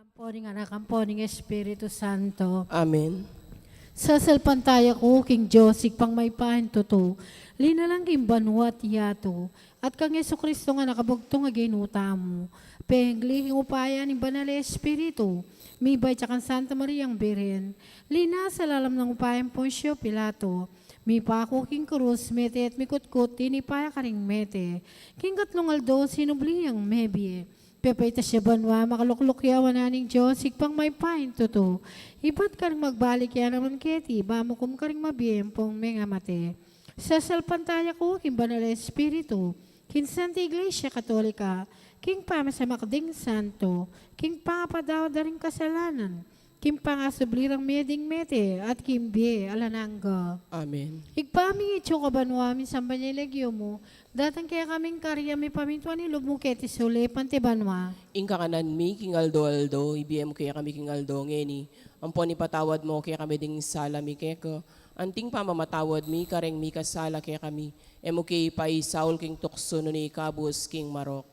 Kampo ng anak, kampo ng Espiritu Santo. Amen. Sa salpantaya ko, King Josig, pang may pahin to, linalang king banwat yato, at kang Yesu Kristo nga nakabugtong nga ginuta mo. Pengli, upaya ni Banal Espiritu, mibay tsakang Santa Maria ang Birin, lina sa lalam ng upayang Poncio Pilato, mi pako king krus, mete at mikutkut, tinipaya ka ring mete, king katlong aldo, sinubli ang mebie, Pepeta siya banwa, makalukluk yawan naning Diyos, sigpang may pain to. Iba't ka rin magbalik yan naman keti, bamo kum ka rin mabiyempong mga mate. Sa salpantaya ko, king Banal Espiritu, king Santa Iglesia Katolika, king pamasamakding santo, king pangapadaw da rin kasalanan, king pangasublirang meding mete, at king biye alanangga. Amen. Igpaming ityo ka banwa, minsan banyalegyo mo, datang kaya kaming karya may pamintuan ni Lubmuketi Sule, Pantibanwa. Inka kanan mi, King Aldo, ibiyem kaya kami King Aldo ngeni. Ampon ipatawad mo kaya kami ding sala mi keko. Anting pamamatawad mi, kareng mi kasala kaya kami. Emo kay pay Saul King Tukso no ni Kabus King Marok.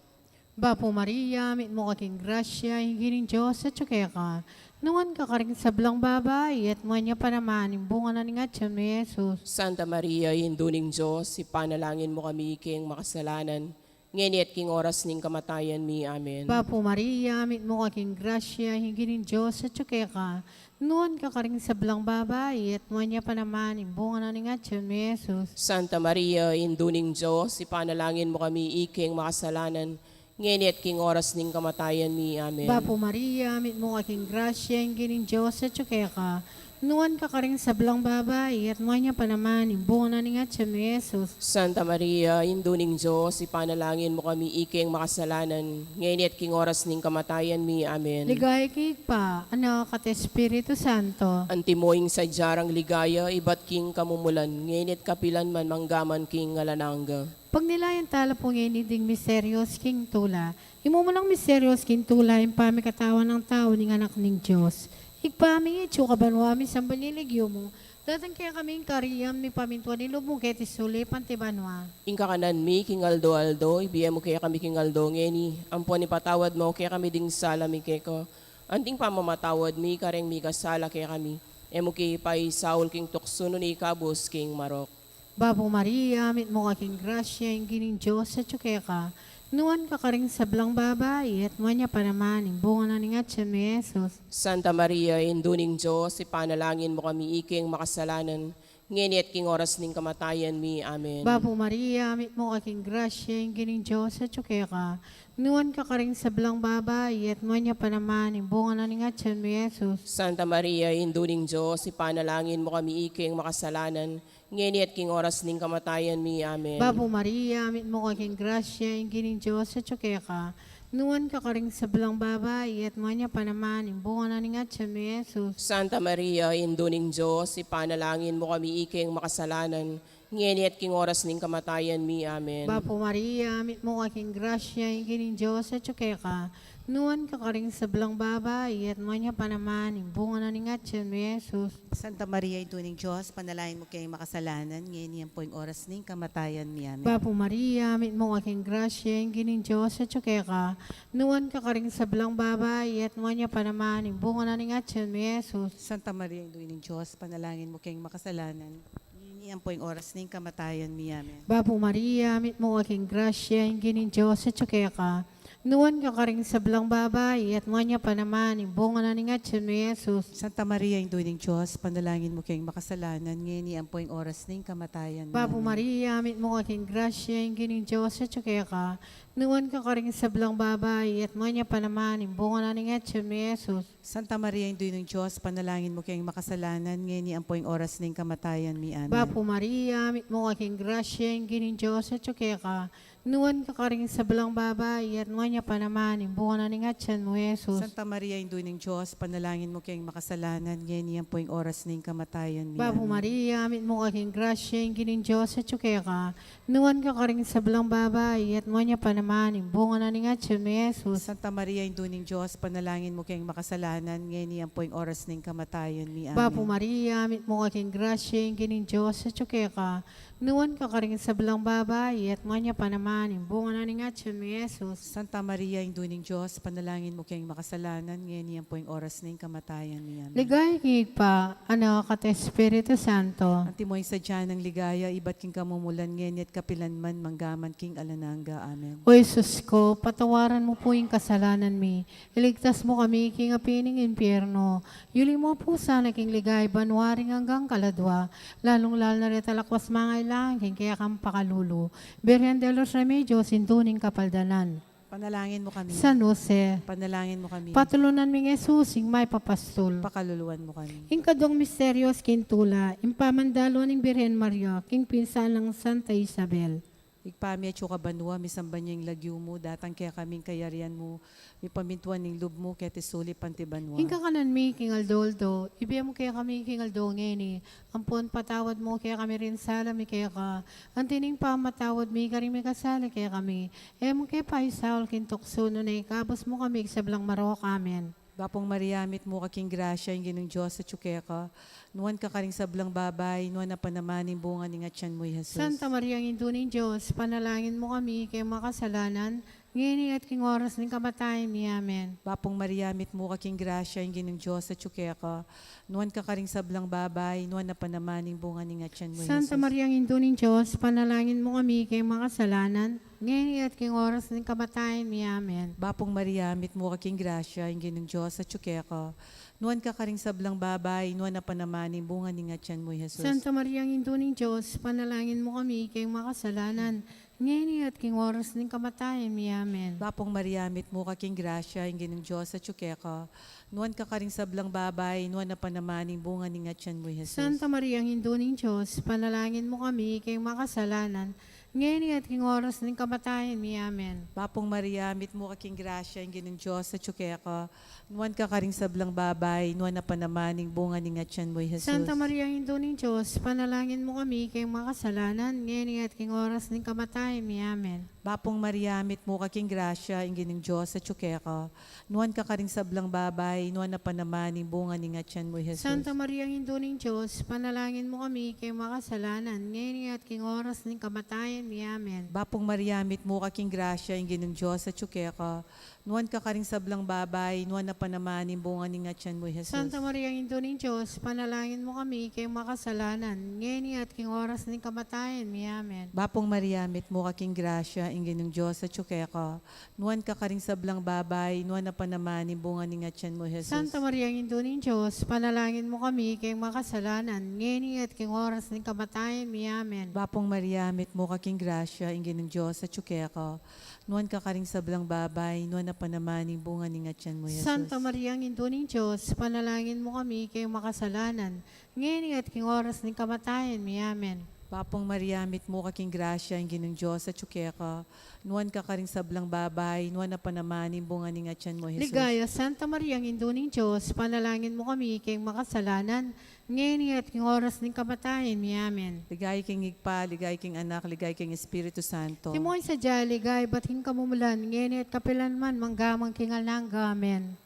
Bapo Maria, mit mo kaking grasya, hingin ng Diyos at kaya ka. Nungan ka karing sablang babay, at mo niya pa naman, imbunga na ni Gatson ni Jesus. Santa Maria, hinduning Diyos, ipanalangin mo kami king makasalanan. Ngeni at king oras ning kamatayan mi. Amen. Bapo Maria, mit mo kaking grasya, hingin ng Diyos at kaya ka. Nungan ka karing sablang babay, at mo niya pa naman, imbunga na ni Gatson ni Jesus. Santa Maria, hinduning Diyos, ipanalangin mo kami iking makasalanan. Ngeni at king oras ning kamatayan mi. Amen. Bapo Maria, mit mo kaking grasya, hingin ng Diyos at kaya ka. Nuwan ka karing sablang babay, at mo niya pa naman, imbunga na ni Gatson ni Jesus. Santa Maria, hinduning Diyos, ipanalangin mo kami iking makasalanan. Ngeni at king oras ning kamatayan mi. Amen. Ligaya kay pa, anak at Espiritu Santo. Antimoing sa jarang ligaya, ibat king kamumulan. Ngeni at kapilan man manggaman king ngalananga. Pag nilayan tala po ngayon ding misteryos king tula, imumulang misteryos king tula, yung pamikatawan ng tao ng anak ng Diyos. Igpaming ityo kabanwami sa baliligyo mo, datang kaya kaming kariyam ni pamintuan ni Lubmuketi Sule, Pantibanwa. Inka kanan mi, king Aldo, ibiyem mo kaya kami king Aldo ngeni. Ampon ipatawad mo kaya kami ding sala mi keko. Anting pamamatawad mi, kareng mi kasala kaya kami. Emo kay pay Saul king Tukso no ni Kabus king Marok. Bapo Maria, mit mo kaking grasya, yung gining Diyos at kaya ka. Nuwan ka karing sablang babay, at mo niya pa naman, imbunga na ni Gatson ni Jesus. Santa Maria, hinduning Diyos, ipanalangin mo kami iking makasalanan. Ngeni at king oras ning kamatayan mi. Amen. Bapo Maria, mit mo kaking grasya, yung gining Diyos at kaya ka. Nuwan ka karing sablang babay, at mo niya pa naman, imbunga na ni Gatson ni Jesus. Santa Maria, hinduning Diyos, ipanalangin mo kami iking makasalanan. Ngeni at king oras ning kamatayan mi. Amen. Bapo Maria, mit mo kaking grasya, yung gining Diyos at kaya ka. Nuwan ka karing sablang babay, at mo niya pa naman, imbunga na ni Gatson ni Jesus. Santa Maria, hinduning Diyos, ipanalangin mo kami iking makasalanan. Ngeni at king oras ning kamatayan mi. Amen. Bapo Maria, mit mo kaking grasya, yung gining Diyos at kaya ka. Nuwan ka karing sablang babay, at mo niya pa naman, imbunga na ni Gatson ni Jesus. Santa Maria, ituning Diyos, panalangin mo kayong makasalanan, ngayon yan po yung oras ng kamatayan mi. Amen. Bapo Maria, mit mo kaking grasya, yung gining Diyos at kaya ka. Nuwan ka karing sablang babay, at mo niya pa naman, imbunga na ni Gatson ni Jesus. Santa Maria, ituning Diyos, panalangin mo kayong makasalanan, ngayon yan po yung oras ng kamatayan mi. Amen. Bapo Maria, mit mo kaking grasya, yung gining Diyos at kaya ka. Nuwan ka karing sablang babay, at mo niya pa naman, imbunga na ni Gatson ni Jesus. Santa Maria, ituning Diyos, panalangin mo kayong makasalanan, ngayon yan po yung oras ng kamatayan mi. Bapo Amen. Maria, mit mo kaking grasya, yung gining Diyos at kaya ka. Nuwan ka karing sablang babay, at mo niya pa naman, imbunga na ni Gatson ni Jesus. Santa Maria, ituning Diyos, panalangin mo kayong makasalanan, ngayon yan po yung oras ng kamatayan mi. Amen. Bapo Maria, mit mo kaking grasya, yung gining Diyos at kaya ka. Nuwan ka karing sablang babay, at mo niya pa naman, imbunga na ni Gatson mo Jesus. Santa Maria, ituning Diyos, panalangin mo kayong makasalanan, ngayon yan po yung oras ng kamatayan mi. Bapo Amen. Maria, mit mo kaking grasya, yung gining Diyos at kaya ka. Nuwan ka karing sablang babay, at mo niya pa naman, imbunga na ni Gatson mo Jesus. Santa Maria, ituning Diyos, panalangin mo kayong makasalanan, ngayon yan po yung oras ng kamatayan mi. Amen. Bapo Maria, mit mo kaking grasya, yung gining Diyos at kaya ka. Nuwan ka rin sa belang babae at manya pa naman yung bunga na ni Atyan mo, Jesus. Santa Maria, Induning Diyos, panalangin mo kayong makasalanan, ngayon iyan po yung oras ng kamatayan niya. Ligay kig pa, anak at Espiritu Santo. Antimoy sa dyan ng ligaya, iba't king kamumulan ngayon at kapilanman, manggaman king alananga. Amen. O Jesus ko, patawaran mo po yung kasalanan mi. Iligtas mo kami king apining impyerno. Yuli mo po sana king ligay, banwaring hanggang kaladwa. Lalong-lalo na rin talakwas mga ilang, kaya kang pakalulu. Birhen de los Remedios, sintuning kapaldanan. Panalangin mo kami. San Jose, Panalangin mo kami. patulunan mi Jesus, ing may papastol. Pakaluluan mo kami. Ing kadong misteryos kintula, impamandalo ng Birhen Maria, king pinsan ng Santa Isabel. Igpami at ka banwa, misamban niya yung lagyo mo, datang kaya kaming kayarian mo, may pamintuan ng lub mo, kaya tisuli panti banwa. Ing kakanan mi, king Aldoldo, ibiya mo kaya kami, king Aldo ngeni, ampon patawad mo, kaya kami rin sala, mi kaya ka, antining pa matawad mi, kari mi kasala, kaya kami, mo kaya pa isaul, kintokso, no na ikabos mo kami, sablang marok, amen. Bapong Mariamit mo kaking grasya, yung ginong Diyos sa tsukeka, nuwan ka karing sablang babay, nuwan na panamaning bunga ni Atyan mo, Jesus. Santa Maria, ang Induning Diyos, panalangin mo kami, kaya makasalanan, ngini at king oras ng kamatayan ni amen. Bapong Mariamit mo kaking grasya, yung ginong Diyos sa tsukeka, nuwan ka karing sablang babay, nuwan na panamaning bunga ni Atyan mo, Santa Jesus. Maria, ang Induning Diyos, panalangin mo kami, kaya makasalanan, ngini at king oras ng kamatayan ni amen. Bapong Mariamit mo kaking grasya, yung ginong Diyos sa tsukeka, nuwan ka karing sablang babay, nuwan na panamaning bunga ni Atyan mo, Jesus. Santa Maria, ang Induning Diyos, panalangin mo kami, kay makasalanan, ngayon at king oras ng kamatayan ni amen. Bapong Mariamit mo kaking grasya, yung ginong Diyos sa tsukeka, nuwan ka karing sablang babay, nuwan na panamaning bunga ni Atyan mo, Jesus. Santa Maria, ang Induning Diyos, panalangin mo kami, kay makasalanan, ngayon at king oras ng kamatayan ni amen. Bapong Mariamit mo kaking grasya, yung ginong Diyos sa tsukeka, nuwan ka karing sablang babay, nuwan na panamaning bunga ni Atyan mo, Jesus. Santa Maria, ang Induning Diyos, panalangin mo kami, kay makasalanan, ngayon at king oras ng kamatayan ni amen. Bapong Mariamit mo kaking grasya, yung ginong Diyos sa tsukeka, nuwan ka karing sablang babay, nuwan na panamaning bunga ni Atyan mo, Jesus. Santa Maria, ang Induning Diyos, panalangin mo kami, kay makasalanan, ngayon at king oras ng kamatayan ni amen. Bapong Mariamit mo kaking grasya, yung ginong Diyos sa tsukeka, nuwan ka karing sablang babay, nuwan na panamaning bunga ni Atyan mo, Jesus. Santa Maria, ang Induning Diyos, panalangin mo kami, kay makasalanan, ngayon at king oras ng kamatayan ni amen. Bapong Mariamit mo kaking grasya, yung ginong Diyos sa tsukeka, nuwan ka karing sablang babay, nuwan na panamaning bunga ni Atyan mo, Jesus. Santa Maria, ang Induning Diyos, panalangin mo kami, kay makasalanan, ngayon at king oras ng kamatayan ni amen. Bapong Mariamit mo kaking grasya, yung ginong Diyos sa tsukeka, nuwan ka karing sablang babay, nuwan na panamaning bunga ni Atyan mo, Jesus. Santa Maria, ang Induning Diyos, panalangin mo kami, kay makasalanan, ngayon at king oras ng kamatayan ni amen. Bapong Mariamit mo kaking grasya, yung ginong Diyos sa tsukeka, nuwan ka karing sablang babay, nuwan na panamaning bunga ni Atyan mo, Jesus. Ligaya, Santa Maria, ang Induning Diyos, panalangin mo kami, kay makasalanan, ngayon at king oras ng kamatayan ni amen. Ligay king igpa, ligay king anak, ligay king Espiritu Santo. Timoy sa jaligay, bating kamumulan, ngayon at kapilanman, manggamang kingal ng amen.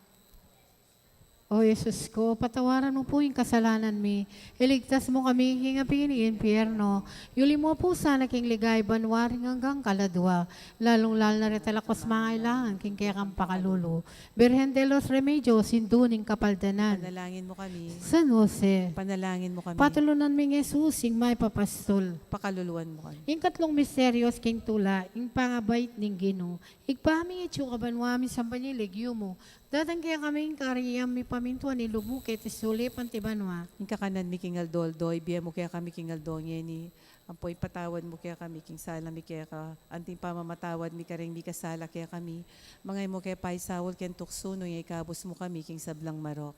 O Jesus ko, patawaran mo po yung kasalanan mi. Iligtas mo kami hingapin ni impyerno. Yuli mo po sana king ligay, banwaring hanggang kaladwa. Lalong-lalo na rin talakos mga ilangan, king kaya kang pakalulu. Birhen de los Remedios, sinduning kapaldanan. Panalangin mo kami. San Jose, Panalangin mo kami. patulunan mi Jesus, ing may papastol. Pakaluluan mo kami. Ing katlong misteryos king tula, ing pangabait ning Ginoo. Igpami ityo kabanwami sa panyiligyo mo. Datang kaya kami kariyam mi pamintuan ni lubu kay tisuli pantibanwa. Yung kakanan mi king aldoldo, ibiya mo kaya kami king aldonye ni ampoy patawad mo kaya kami king sala mi kaya ka anting pamamatawad mi karing mi kasala kaya kami mangay mo kaya paisawol ken tukso no ikabos mo kami king sablang marok.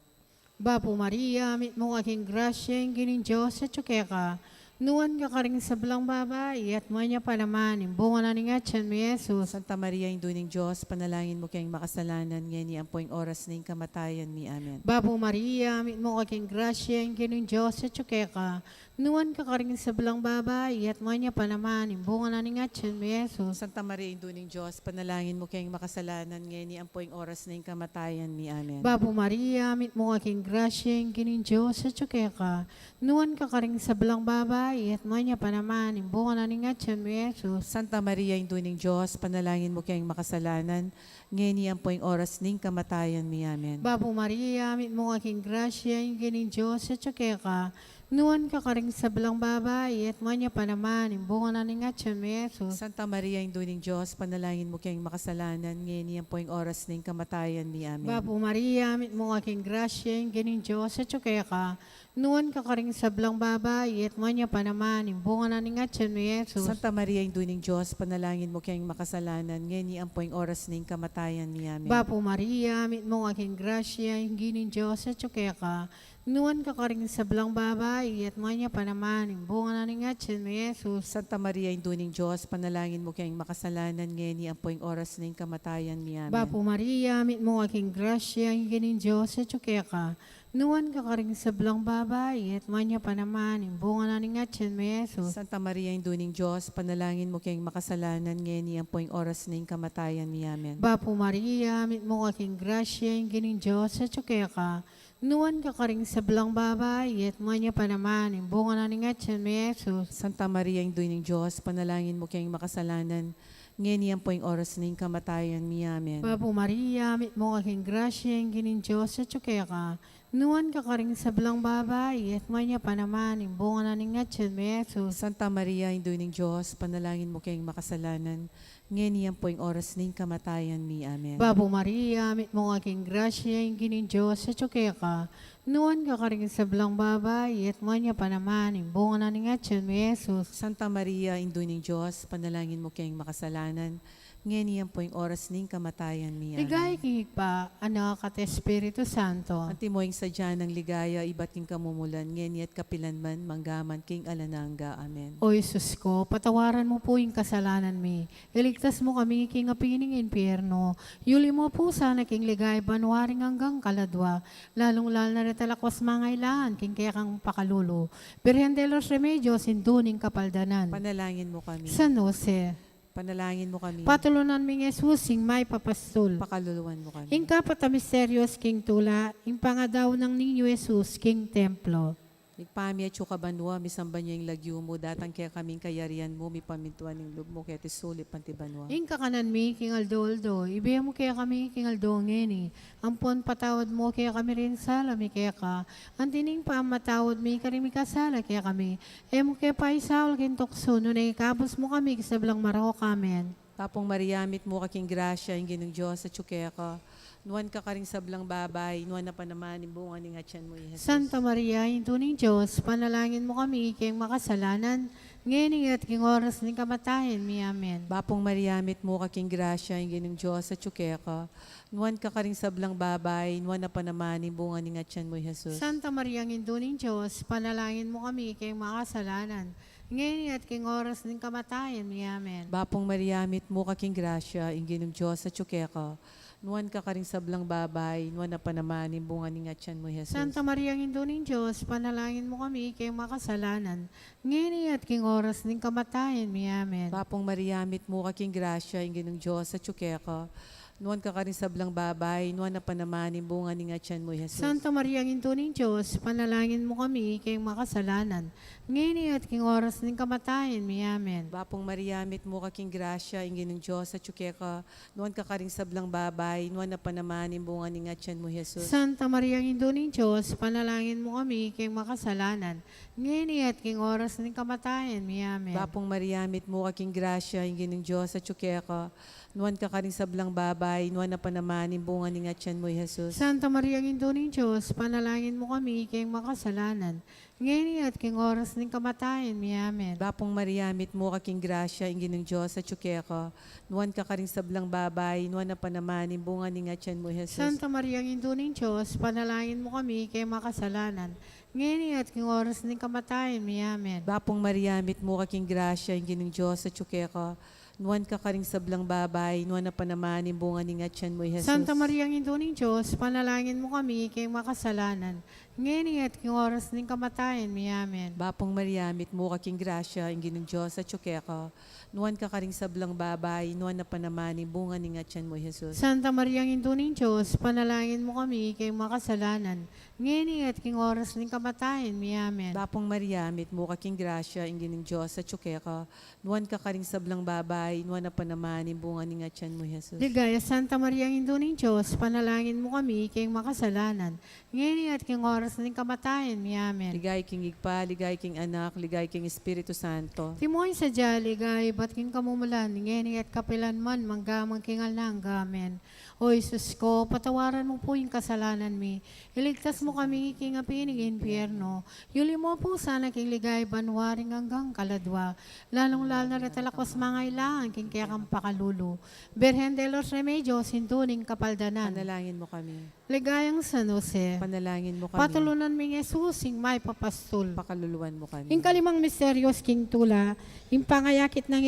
Bapo Maria, mit mo aking grasya, ing gining Diyos sa tsukeka. Nuwan ka karing sablang babae, at manya pa naman, imbunga na ni Atyan mo, Jesus. Santa Maria, Induning Diyos, panalangin mo kayong makasalanan, ngayon ni ampoy oras na yung kamatayan mi. Amen. Bapo Maria, mit mo aking grasya, ing gining Diyos sa tsukeka. Nuwan ka karing sa belang babae, at manya pa naman, imbungan na ni Gatchen mo Yesus. Santa Maria, Induning Diyos, panalangin mo kayong makasalanan ngayon ni ampoing oras na yung kamatayan mi. Amen. Bapo Maria, mit mo aking grasya, yung kinin Diyos, at syuke ka. Nuwan ka karing sa belang babae, at manya pa naman, imbungan na ni Gatchen mo Yesus. Santa Maria, Induning Diyos, panalangin mo kayong makasalanan ngayon ni ampoing oras na yung kamatayan mi. Amen. Bapo Maria, mit mo aking grasya, yung kinin Diyos, at syuke ka. Nuwan ka karing sa belang babae, at manya pa naman, imbungan na ni Gatchen mo Yesus. Santa Maria, Induning Diyos, panalangin mo kayong makasalanan ngayon ni ampoing oras na yung kamatayan mi. Amen. Bapo Maria, mit mo aking grasya, yung kinin Diyos, at syuke ka. Nuwan ka karing sa belang babae, at manya pa naman, imbungan na ni Gatchen mo Yesus. Santa Maria, Induning Diyos, panalangin mo kayong makasalanan ngayon ni ampoing oras na yung kamatayan mi. Amen. Bapo Maria, mit mo aking grasya, yung kinin Diyos, at syuke ka. Nuwan ka karing sa belang babae, at manya pa naman, imbungan na ni Gatchen mo Yesus. Santa Maria, Induning Diyos, panalangin mo kayong makasalanan ngayon ni ampoing oras na yung kamatayan mi. Amen. Bapo Maria, mit mo aking grasya, yung kinin Diyos, at syuke ka. Nuwan ka karing sa belang babae, at manya pa naman, imbungan na ni Gatchen mo Yesus. Santa Maria, Induning Diyos, panalangin mo kayong makasalanan ngayon ni ampoing oras na yung kamatayan mi. Amen. Bapo Maria, mit mo aking grasya, yung kinin Diyos, at syuke ka. Nuwan ka karing sa belang babae, at manya pa naman, imbungan na ni Gatchen mo Yesus. Santa Maria, Induning Diyos, panalangin mo kayong makasalanan ngayon ni ampoing oras na yung kamatayan mi. Amen. Bapo Maria, mit mo aking grasya, yung kinin Diyos, at syuke ka. Nuwan ka karing sa belang babae, at manya pa naman, imbungan na ni Gatchen mo Yesus. Santa Maria, Induning Diyos, panalangin mo kayong makasalanan ngayon ni ampoing oras na yung kamatayan mi. Amen. Bapo Maria, mit mo aking grasya, yung kinin Diyos, at syuke ka. Nuwan ka karing sa belang babae, at manya pa naman, imbungan na ni Gatchen mo Yesus. Santa Maria, Induning Diyos, panalangin mo kayong makasalanan ngayon ni ampoing oras na yung kamatayan mi. Amen. Ligay kingig pa, anak at Espiritu Santo. Antimoing sadya ng ligaya, iba't king kamumulan, ngayon at kapilanman, manggaman, king alananga. Amen. O Isus ko, patawaran mo po yung kasalanan mi. Iligtas mo kami king apining impyerno. Yuli mo po sana king ligay banwaring hanggang kaladwa. Lalong-lal na retalakwas mangailangan king kaya kang pakalulo. Birhen de los Remedios, induning kapaldanan. Panalangin mo kami. San Jose, Panalangin mo kami. patulunan ming Jesus, sing may papastol. Pakaluluwan mo kami. Ing kapata misterios king tula, ing pangadaw ng ninyo Jesus, king templo. Nagpami at banwa, misamba niya yung lagyo mo, datang kaya kaming kayarian mo, mi pamintuan ng loob mo, kaya tisulip pantibanwa. Ing kakanan mi, king Aldo, ibiya mo kaya kami, king Aldo, ngeni. Ampon patawad mo, kaya kami rin sala, mi kaya ka. Antining pa matawad mi, kari mi kasala, kaya kami. E mo kaya pa isaul, king tukso, no na ikabos mo kami, kisablang maroko kamen. Tapong mariamit mo kaking grasya, yung ginong Diyos, at syuke ka. Nuwan ka karing sablang babay, nuwan na pa naman, imbungan ng atyan mo, Jesus. Santa Maria, intuning Diyos, panalangin mo kami, kayong makasalanan, ngayon at king oras ng kamatayan mi, amen. Bapong mariamit mo kaking grasya, yung ginong Diyos, at syuke ka. Nuwan ka karing sablang babay, nuwan na pa naman, imbungan ng atyan mo, Jesus. Santa Maria, intuning Diyos, panalangin mo kami, kayong makasalanan, ngayon at king oras ng kamatayan mi, amen. Bapong mariamit mo kaking grasya, yung ginong Diyos, at syuke ka. Nuwan ka karing sablang babay, nuwan na pa naman, imbungan ng atyan mo, Jesus. Santa Maria, intuning Diyos, panalangin mo kami, kayong makasalanan, ngayon at king oras ng kamatayan mi, amen. Bapong mariamit mo kaking grasya, yung ginong Diyos, at syuke ka. Nuwan ka karing sablang babay, nuwan na pa naman, imbungan ng atyan mo, Jesus. Santa Maria, intuning Diyos, panalangin mo kami, kayong makasalanan, ngayon at king oras ng kamatayan mi, amen. Bapong mariamit mo kaking grasya, yung ginong Diyos, at syuke ka. Nuwan ka karing sablang babay, nuwan na pa naman, imbungan ng atyan mo, Jesus. Santa Maria, intuning Diyos, panalangin mo kami, kayong makasalanan, ngayon at king oras ng kamatayan mi, amen. Bapong mariamit mo kaking grasya, yung ginong Diyos, at syuke ka. Nuwan ka karing sablang babay, nuwan na pa naman, imbungan ng atyan mo, Jesus. Santa Maria, intuning Diyos, panalangin mo kami, kayong makasalanan, ngayon at king oras ng kamatayan mi, amen. Bapong mariamit mo kaking grasya, yung ginong Diyos, at syuke ka. Nuwan ka karing sablang babay, nuwan na pa naman, imbungan ng atyan mo, Jesus. Santa Maria, intuning Diyos, panalangin mo kami, kayong makasalanan, ngayon at king oras ng kamatayan mi, amen. Bapong mariamit mo kaking grasya, yung ginong Diyos, at syuke ka. Nuwan ka karing sablang babay, nuwan na pa naman, imbungan ng atyan mo, Jesus. Santa Maria, intuning Diyos, panalangin mo kami, kayong makasalanan, Ngayon at king oras ng kamatayan mi. Amen. Bapong Mariamit mo kaking grasya, ingin ng Diyos at tsukeka. Nuwan ka karing sablang babay, nuwan na panamani, bunga ni nga tiyan mo, Jesus. Santa Maria, ang Ina ng Diyos, panalangin mo kami kay makasalanan. Ngayon at king oras ng kamatayan mi. Amen. Bapong Mariamit mo kaking grasya, ingin ng Diyos at tsukeka. Nuwan ka karing sablang babay, nuwan na panamani, bunga ni nga tiyan mo, Jesus. Ligaya, Santa Maria, ang Ina ng Diyos, panalangin mo kami kay makasalanan. Ngayon at king oras ng kamatayan mi. Amen. Ligay king igpa, ligay king anak, ligay king Espiritu Santo. Timoy sa ligay, ba't king kamumulan, ngayon at kapilan man, manggamang kingal na hanggamen. O Isus ko, patawaran mo po yung kasalanan mi. Iligtas mo kami king apining impyerno. Yuli mo po sana king ligay, banwaring hanggang kaladwa. Lalong-lal na retalakos mga ilangan, king kaya kang pakalulu. Berhen de los Remedios, sintuning kapaldanan. Panalangin mo kami. Ligayang San Jose. Panalangin mo kami. Patulunan mi Jesus, sing may papastol. Pakaluluan mo kami. Yung kalimang misteryos, King Tula, yung pangayakit ng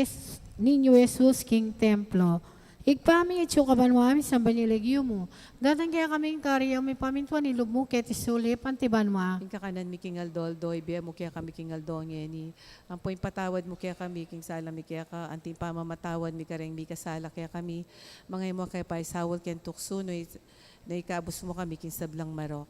ninyo Jesus, King Templo. Igpaming itso kabanwami sa banilegyo mo. Datang kaya kaming kariyang may pamintuan ni Lubmo, ketisuli, pantiban mo. King kakanan mi king aldol, ibia mo kaya kami king aldongeni. Ang po'y patawad mo kaya kami, king sala mi kaya ka, anting pamamatawad mi kareng mi kasala kaya kami. Mga mo kaya pa isawal ken tukso, no, na ikabos mo kami king sablang marok.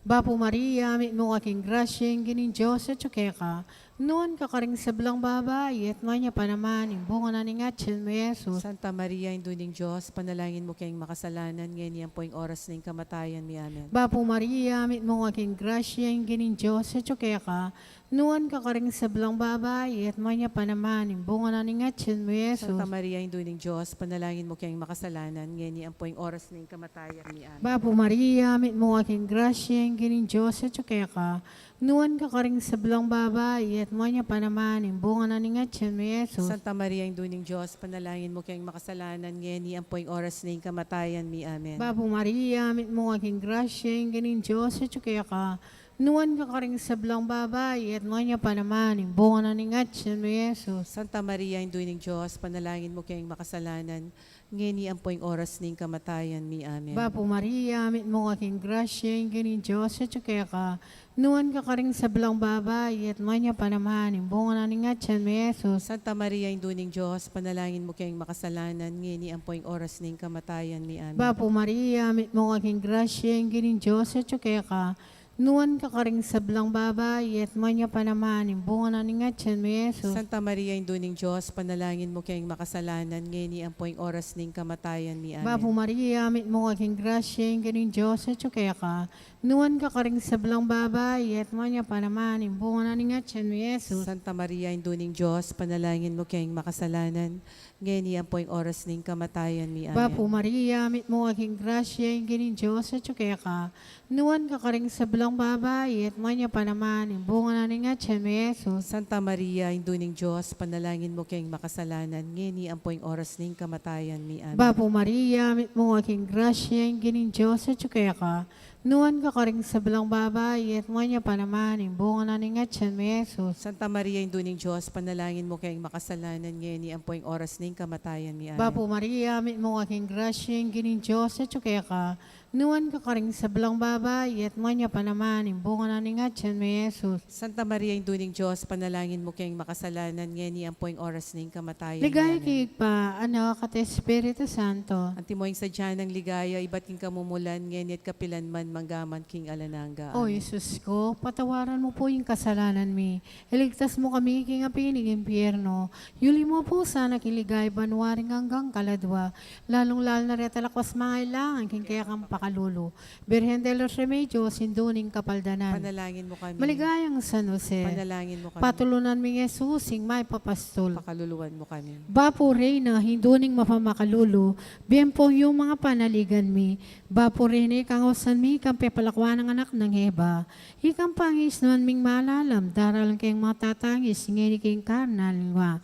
Bapo Maria, mit mo aking grasyeng ginin Diyos at tsukeka. Noon ka karing sablang babae at manya pa naman, yung bunga na ni Ngatsin mo, Jesus. Santa Maria, induning Diyos, panalangin mo kayong makasalanan, ngayon yan po yung oras ng kamatayan mi. Amen. Bapo Maria, mit mo aking grasyeng ginin Diyos at tsukeka. Noon ka karing sablang babae at manya pa naman, yung bunga na ni Ngatsin mo, Jesus. Santa Maria, induning Diyos, panalangin mo kayong makasalanan, ngayon yan po yung oras ng kamatayan mi. Amen. Bapo Maria, mit mo aking grasyeng ginin Diyos at tsukeka. Nuwan ka karing sablang babae at manya pa naman, yung bunga na ni Ngatsin mo, Jesus. Santa Maria, induning Diyos, panalangin mo kayong makasalanan, ngayon yan po yung oras ng kamatayan mi. Amen. Bapo Maria, mit mo aking grasyeng ginin Diyos at tsukeka. Nuwan ka karing sablang babae at manya pa naman, yung bunga na ni Ngatsin mo, Jesus. Santa Maria, induning Diyos, panalangin mo kayong makasalanan, ngayon yan po yung oras ng kamatayan mi. Amen. Bapo Maria, mit mo aking grasyeng ginin Diyos at tsukeka. Nuwan ka karing sablang babae at manya pa naman, yung bunga na ni Ngatsin mo, Jesus. Santa Maria, induning Diyos, panalangin mo kayong makasalanan, ngayon yan po yung oras ng kamatayan mi. Amen. Bapo Maria, mit mo aking grasyeng ginin Diyos at tsukeka. Nuwan ka karing sablang babae at manya pa naman, yung bunga na ni Ngatsin mo, Jesus. Santa Maria, induning Diyos, panalangin mo kayong makasalanan, ngayon yan po yung oras ng kamatayan mi. Amen. Bapo Maria, mit mo aking grasyeng ginin Diyos at tsukeka. Nuwan ka karing sablang babae at manya pa naman, yung bunga na ni Ngatsin mo, Jesus. Santa Maria, induning Diyos, panalangin mo kayong makasalanan, ngayon yan po yung oras ng kamatayan mi. Amen. Bapo Maria, mit mo aking grasyeng ginin Diyos at tsukeka. Nuwan ka karing sablang babae at manya pa naman, yung bunga na ni Ngatsin mo, Jesus. Santa Maria, induning Diyos, panalangin mo kayong makasalanan, ngayon yan po yung oras ng kamatayan mi. Amen. Bapo Maria, mit mo aking grasyeng ginin Diyos at tsukeka. Nuwan ka karing sablang babae at manya pa naman, yung bunga na ni Ngatsin mo, Jesus. Santa Maria, induning Diyos, panalangin mo kayong makasalanan, ngayon yan po yung oras ng kamatayan mi. Amen. Bapo Maria, mit mo aking grasyeng ginin Diyos at tsukeka. Nuwan ka karing sablang babae at manya pa naman, yung bunga na ni Ngatsin mo, Jesus. Santa Maria, induning Diyos, panalangin mo kayong makasalanan, ngayon yan po yung oras ng kamatayan mi. Ligay Amen. kig pa, anak at Espiritu Santo. Antimoying sadya ng ligaya, iba't king kamumulan, ngayon at kapilan man, manggaman king alananga. O Amen. Jesus ko, patawaran mo po yung kasalanan mi. Iligtas mo kami king apining impyerno. Yuli mo po sana kiligay banwaring hanggang kaladwa. Lalong-lal na retalakos mga ilangan king kaya kang pakalulu. Birhen de los Remedios, sinduning kapaldanan. Panalangin mo kami. Maligayang San Jose. Panalangin mo kami. Patulunan mi Jesus, sing may papastol. Pakaluluan mo kami. Bapo Reyna, hinduning mapamakalulu, bien po yung mga panaligan mi. Bapo Reyna, kangosan mi, kang pepalakwa ng anak ng Heba. Ikang pangis naman ming malalam, daral kayong matatangis, ngini kayong karnal nga.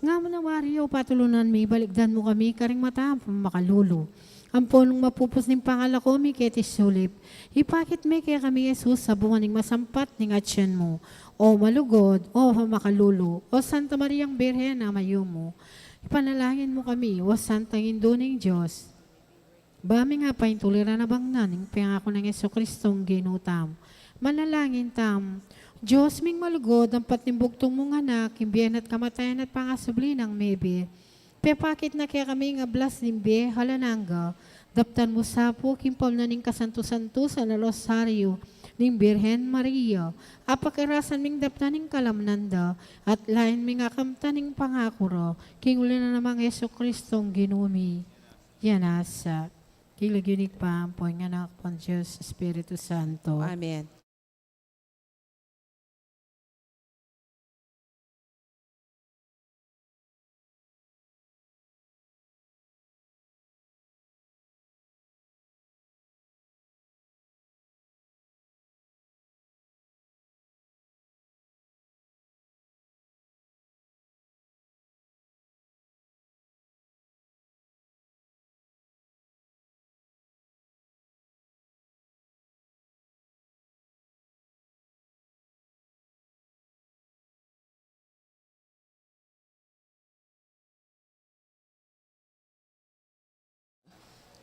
Nga mo na wariyo, patulunan mi, baligdan mo kami, karing mata, makalulu. Ang punong mapupos ng pangalako, mi ketis sulip. Ipakit mi kaya kami, Jesus, sa bunga ng masampat ng atsyan mo. O malugod, o makalulu, o Santa Mariang Birhen na mayo mo. Ipanalangin mo kami, o Santang Induning Diyos. Bami nga pa yung tulira na bang naning pangako ng Yeso Kristong ginutam. Manalangin tam. Diyos ming malugod ang patimbugtong mong anak, imbiyan at kamatayan at pangasubli ng mebe. Pepakit na kaya kami nga blas nimbe, halananga. Daptan mo sapo, kimpam na ning kasanto-santo sa Rosaryo, ning Birhen Maria. Apakirasan ming daptan ning kalamnanda, at lain ming akamta ning pangakuro, king uli na namang Yeso Kristong ginumi. Yan asa. Kilagyunik pa, po nga anak pang Diyos, Espiritu Santo. Amen.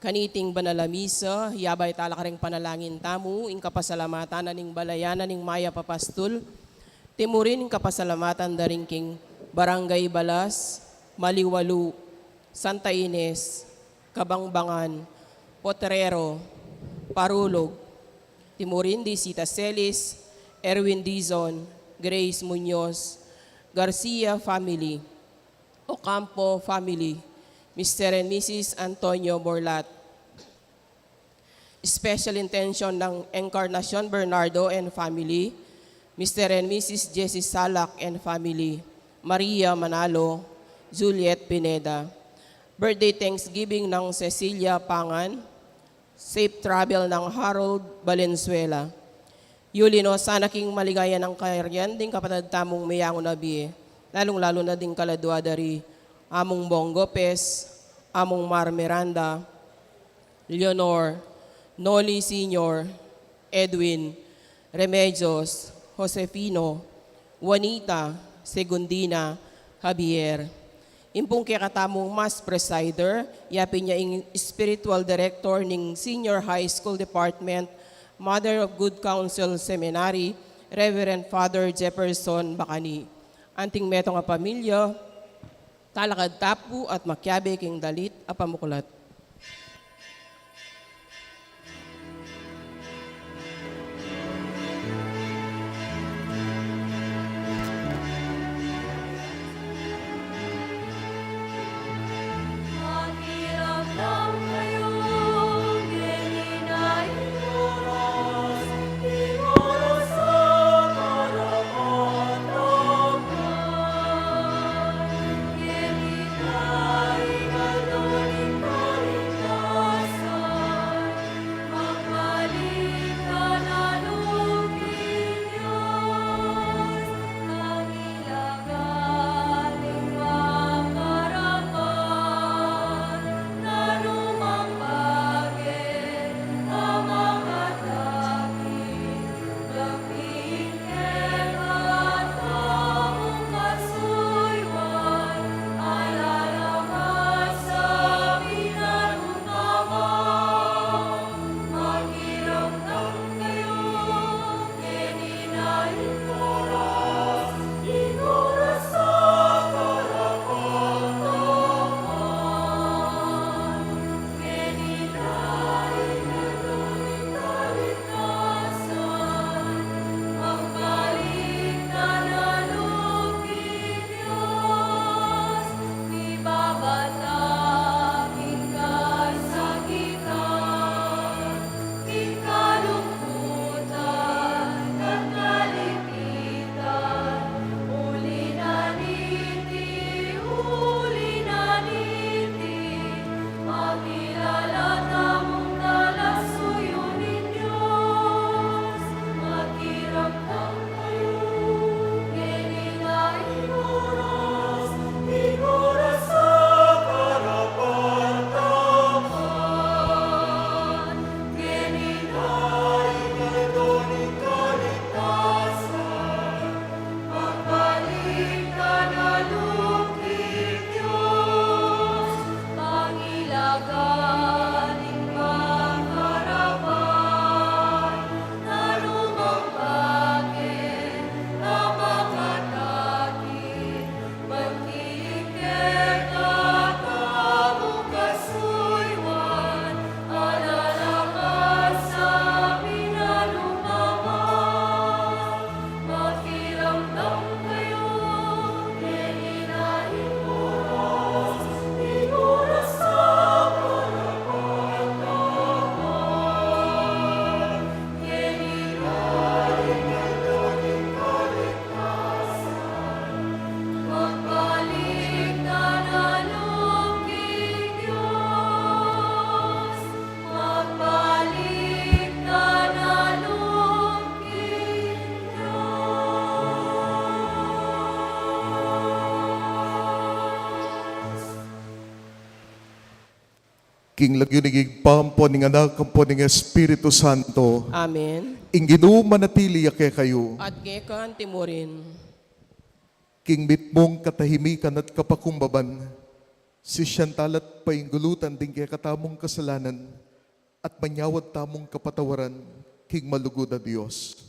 Kaniting banalamisa, yabay tala ka ring panalangin tamu, ing kapasalamatan ning balayanan ning Maya Papastul, timurin ing kapasalamatan daring king Barangay Balas, Maliwalu, Santa Ines, Kabangbangan, Potrero, Parulog, timurin di Sita Celis, Erwin Dizon, Grace Muñoz, Garcia family, Ocampo family, Mr. and Mrs. Antonio Borlat. Special intention ng Encarnacion Bernardo and family, Mr. and Mrs. Jessie Salak and family, Maria Manalo, Juliet Pineda. Birthday Thanksgiving ng Cecilia Pangan, safe travel ng Harold Valenzuela. Yulino, sana king maligaya ng kairyan, ding kapatid tamong mayang nabi, lalong-lalo na ding kaladwa dari among Bong Gopez, among Mar Miranda, Leonor, Noli Sr., Edwin, Remedios, Josefino, Juanita, Segundina, Javier. Impong kakatamong Mass Presider, yapin niya ing Spiritual Director ng Senior High School Department, Mother of Good Counsel Seminary, Reverend Father Jefferson Bacani. Anting metong a pamilya, talakad tapu at makyabe king dalit a pamukulat. King lagyunigig pampo ning anak kampo ning Espiritu Santo. Amen. Ing Ginoo manatili ake kayo. At gekan timurin. King mitmong katahimikan at kapakumbaban. Si Chantal at painggulutan din kaya katamong kasalanan at manyawad tamong kapatawaran. King malugod na Diyos.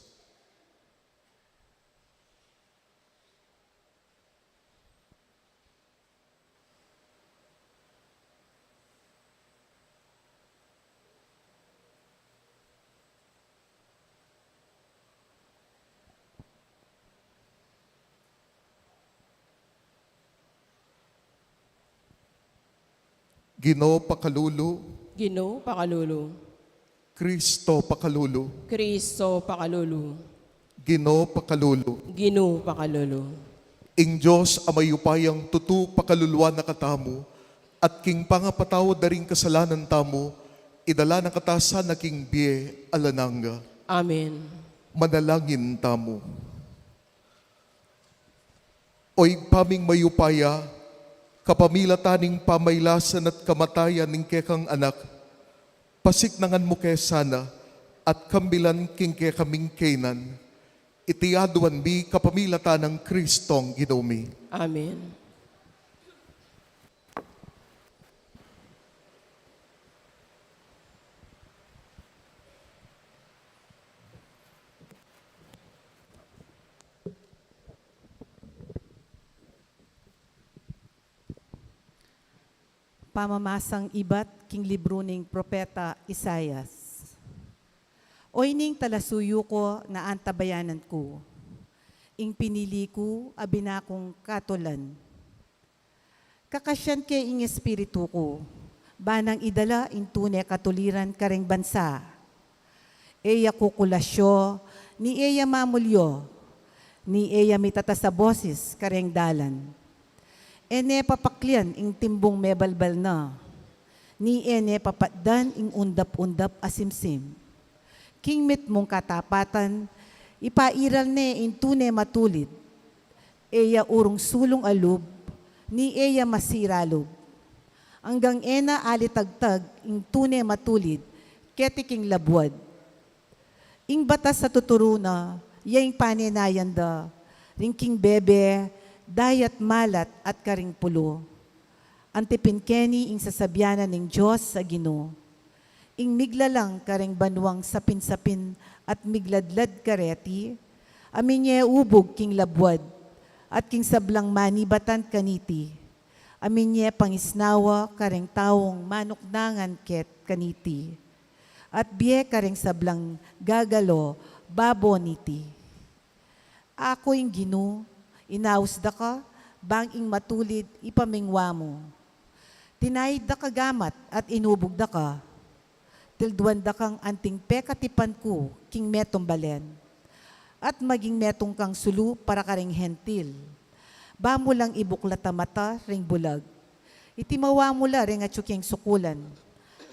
Ginoo pakalulu, Ginoo pakalulu. Kristo pakalulu, Kristo pakalulu. Ginoo pakalulu. Ginoo pakalulu. Ing Diyos amayupayang tutu pakaluluan na katamu, at king pangapatawad na rin kasalanan tamo, idala na katasan na king biye alananga. Amen. Manalangin tamo. Oy paming mayupaya, kapamilataning pamaylasan at kamatayan ng kekang anak, pasiknangan mo kay sana, at kambilan king kay kaming kainan, itiaduan mi kapamilatan ng Kristong Ginoomi. Amen. Pamamasang ibat king libro ning Propeta Isayas. Oy ning talasuyo ko na antabayanan ko, ing pinili ko abinakong katulan. Kakasyan kay ing espiritu ko, banang idala ing tunay katuliran kareng bansa. Eya kukulasyo, ni eya mamulyo, ni eya mitata sa boses kareng dalan. Ene papaklian ing timbong mebalbal na, ni ene papatdan ing undap-undap asimsim. King mit mong katapatan, ipairal ne ing tunay matulid, eya urong sulong alub, ni eya masiralub. Hanggang ena alitagtag ing tunay matulid, ketiking labwad. Ing batas sa tuturuna, yaing paninayan da, ring king bebe, dayat malat at karing pulo. Antipinkeni ing sasabyanan ng Diyos sa Ginoo. Ing miglalang karing banwang sapin-sapin at migladlad kareti, aminye ubog king labwad, at king sablang manibatan kaniti. Aminye pangisnawa karing taong manuknangan ket kaniti. At biye karing sablang gagalo babo niti. Ako ing Ginoo, inausda ka, banging matulid, ipamingwa mo. Tinayid da ka gamat at inubog da ka. Tilduan da kang anting pekatipan ko, king metong balen. At maging metong kang sulu para karing hentil. Ba mo lang ibuklata mata, ring bulag. Itimawa mo la, ring atsuking sukulan.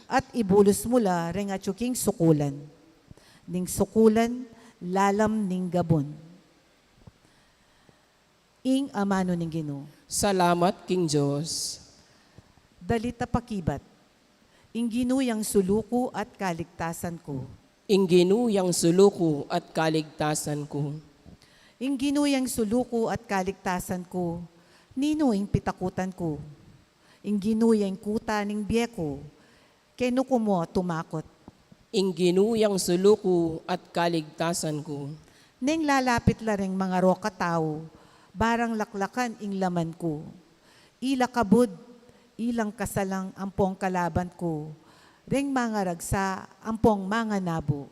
At ibulos mo la, ring atsuking sukulan. Ning sukulan, lalam ning gabon. Ing amano ning Ginoo. Salamat, King Diyos. Dalita pakibat. Ing ginuyang suluko at kaligtasan ko. Ing ginuyang suluko at kaligtasan ko. Ing ginuyang suluko at kaligtasan ko, nino ing pitakutan ko. Ing ginuyang kuta ning biyeko, keno ko mo tumakot. Ing ginuyang suluko at kaligtasan ko. Neng lalapit la ring mga roka tao, barang laklakan ing laman ko. Ila kabud, ilang kasalang ampong kalaban ko. Ring mga ragsa, ampong mga nabo.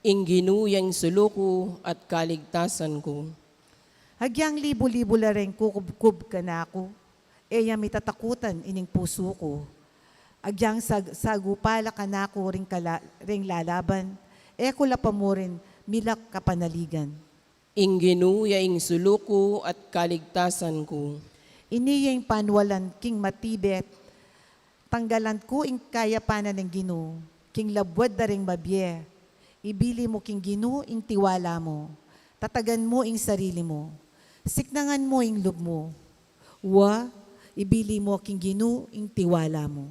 Ing ginuyang suluko at kaligtasan ko. Hagyang libo-libo la ring kukub-kub ka na ako. Eya mitatakutan ining puso ko. Agyang sagupala ka na ako ring lalaban. E kula pa mo rin milak kapanaligan. Ing ginuyaing suluko at kaligtasan ko. Iniyang panwalan king matibet, tanggalan ko ing kayapanan ng Ginoo, king labwad da ring mabye, ibili mo king Ginoo ing tiwala mo, tatagan mo ing sarili mo, siknangan mo ing loob mo, ibili mo king Ginoo ing tiwala mo.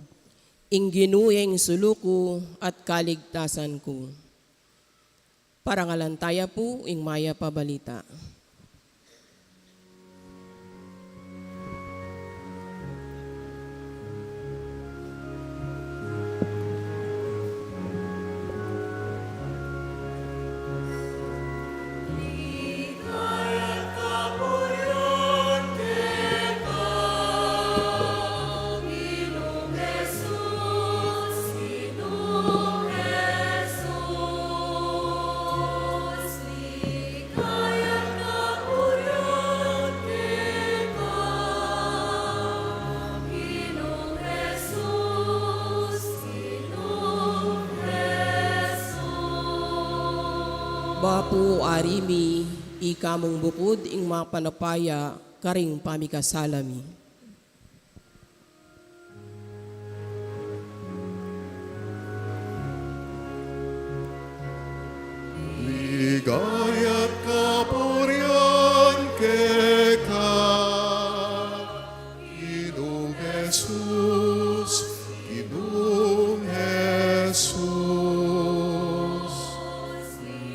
Ingginuyeng suluko at kaligtasan ko. Parangalantaya po, ing maya pabalita. Bapo arimi, ikamong bukod ing mga panapaya, karing pamikasalami. Ligaya't kapurian keka, Ginoong Jesus, Ginoong Jesus.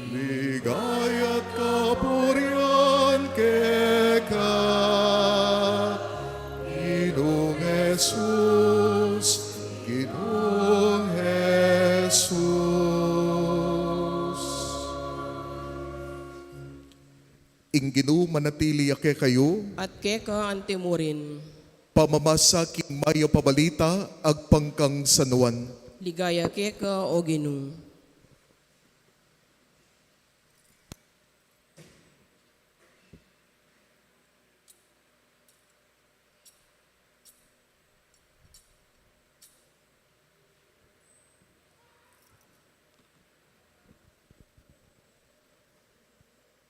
Ligaya't kapurian keka, Ginoong Jesus, Ginoong Jesus. Inginu manatili ake kayo, At keka antimurin, pamamasa king mayo pabalita, agpangkang sanuan. ligaya keka o Ginoo.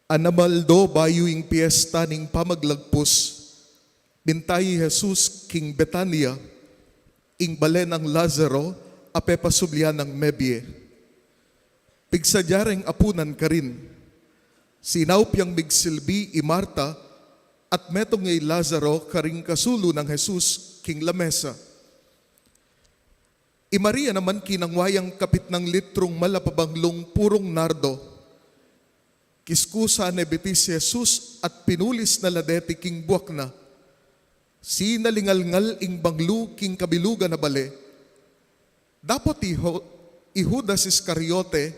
Anamaldo bayo ing piyesta ning pamaglagpos, bintayi Jesus king Betania, ing balen ang Lazaro, ape pasublian ng mebye. Pigsadyareng apunan ka rin, sinawpyang migsilbi i Marta, at metong ngay Lazaro karing kasulo ng Jesus king lamesa. I Maria naman kinangwayang kapit ng litrong malapabanglong purong nardo, kiskusa ne betis si Jesus at pinulis na ladeti king buwak na. Sinalingalngal ing banglu king kabilugan na bale. Dapat Judas Iscariote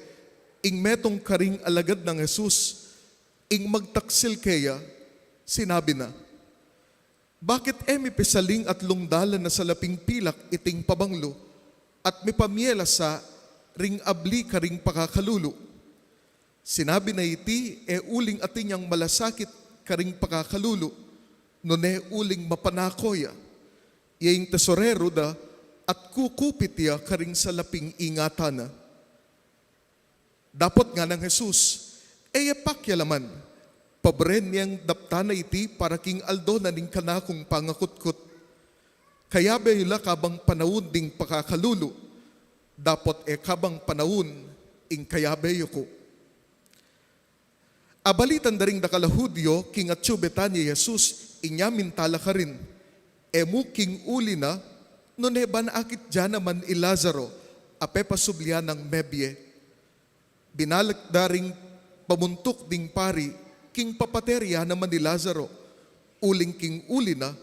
ing metong karing alagad ng Jesus ing magtaksil kaya, sinabi na, bakit emi pisaling at lungdalan na sa laping pilak iting pabanglo at may pamiela sa ring abli karing pakakalulu. Sinabi na iti, uling ating yang malasakit karing pakakalulu, no ne uling mapanakoya, iyang tesorero da, at kukupit ya karing sa laping ingatana. Dapat nga ng Jesus, pakyalaman, pabren niyang daptana iti para king aldo na ning kanakong pangakutkot. Kaya bayula kabang panawun ding pakakalulu, dapat kabang panawun ing kaya bayo ko. Abalitan daring dakalahudyo, king atyo Betania Jesus, inyamin tala ka rin. Emu king uli na, noneban akit dyan naman i Lazaro, ape pasublian ng mebye. Binalak daring pamuntok ding pari, king papaterya naman ni Lazaro, uling king uli na,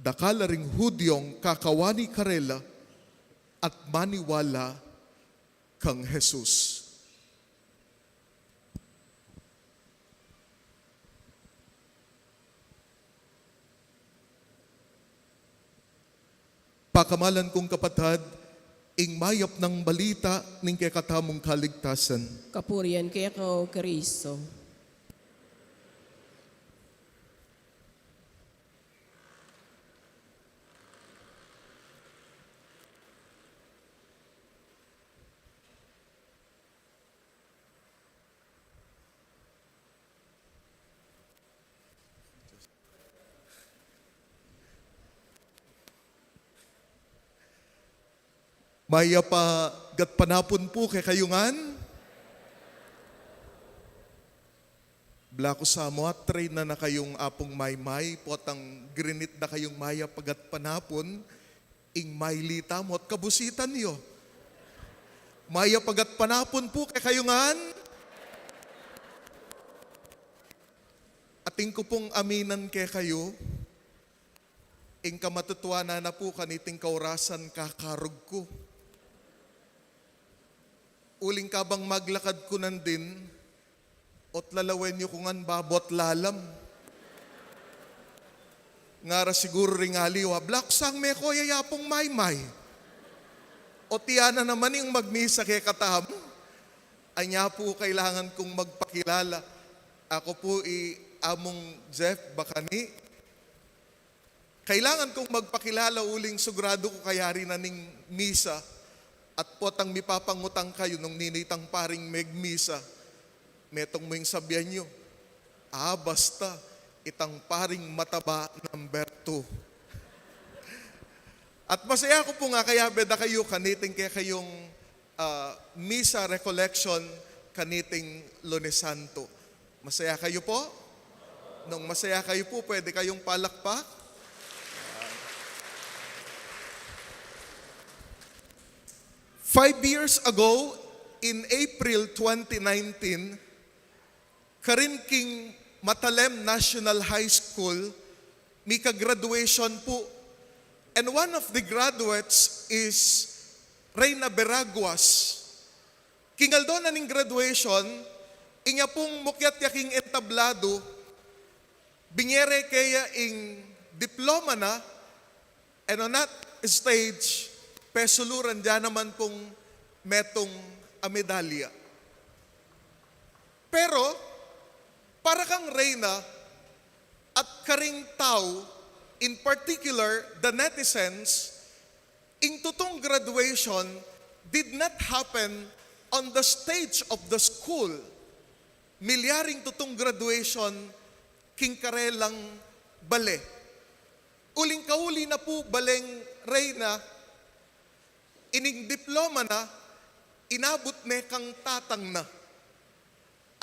dakala ring hudyong kakawani karela, at maniwala kang Jesus. Pakamalan kong kapatid, ing mayap ng balita ning kakatamong kaligtasan. Kapurian keka o Kristo. Maya pa gat panapon po kay kayungan. Blako sa mo at train na kayong apong may potang grinit na kayong maya pagat panapon. ing mailita mo at kabusitan niyo. Maya pagat panapon po kay kayungan. Ating ko pong aminan kay kayo, ing kamatutuana na po kaniting kaurasan kakarog ko. Uling kabang maglakad ko nandin, ot lalawen niyo kungan babot lalam. Ngara siguro ring aliwa, blaksang me ko yayapong maymay. O tiyana naman yung magmisa kay katam. Anya po kailangan kong magpakilala. Ako po among Jeff Bakani. Kailangan kong magpakilala uling sugrado ko kayari na ning misa. At potang mipapangutang kayo nung ninitang paring megmisa. Metong mo yung sabihan nyo. Basta itang paring mataba number 2. At masaya ko po nga kaya beda kayo kaniting kaya kayong misa recollection kaniting Lunes Santo. Masaya kayo po? Nung masaya kayo po, pwede kayong palakpak? 5 years ago, in April 2019, Karinking Matalem National High School, may ka-graduation po. And one of the graduates is Reyna Beraguas. Kingaldo na ning graduation, inya pong mukyat yaking entablado, bingere kaya ing diploma na, and on that stage, pesuluran dyan naman pong metong medalya. Pero, para kang Reyna at karing tao, in particular, the netizens, in tutong graduation did not happen on the stage of the school. Milyaring tutong graduation, king karelang bale. Uling kauli na po baleng Reyna, ining diploma na, inabot ne kang tatang na.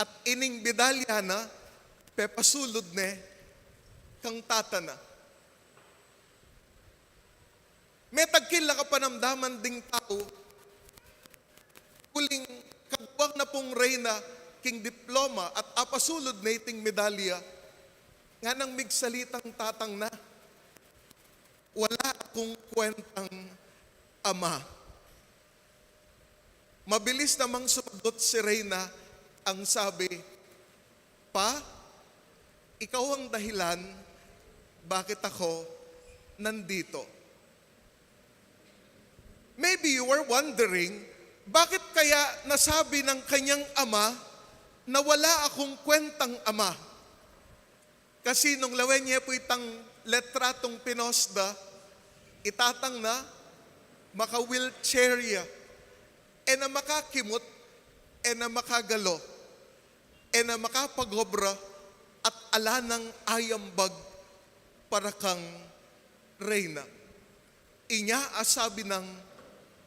At ining medalya na, pepasulod ne, kang tata na. May tagkila ka panamdaman ding tao, kuling kagwang na pong Reyna, king diploma at apasulod na iting medalya, nga nang migsalitang tatang na, wala akong kwentang ama. Mabilis namang sumagot si Reyna, ang sabi, Pa, ikaw ang dahilan bakit ako nandito. Maybe you were wondering, bakit kaya nasabi ng kanyang ama na wala akong kwentang ama? Kasi nung lawen niya po itang letratong pinosda, itatang na maka-wheelchairya, e na makakimot, e na makagalo, e na makapagobra, at ala ng ayambag para kang Reyna. Inya asabi ng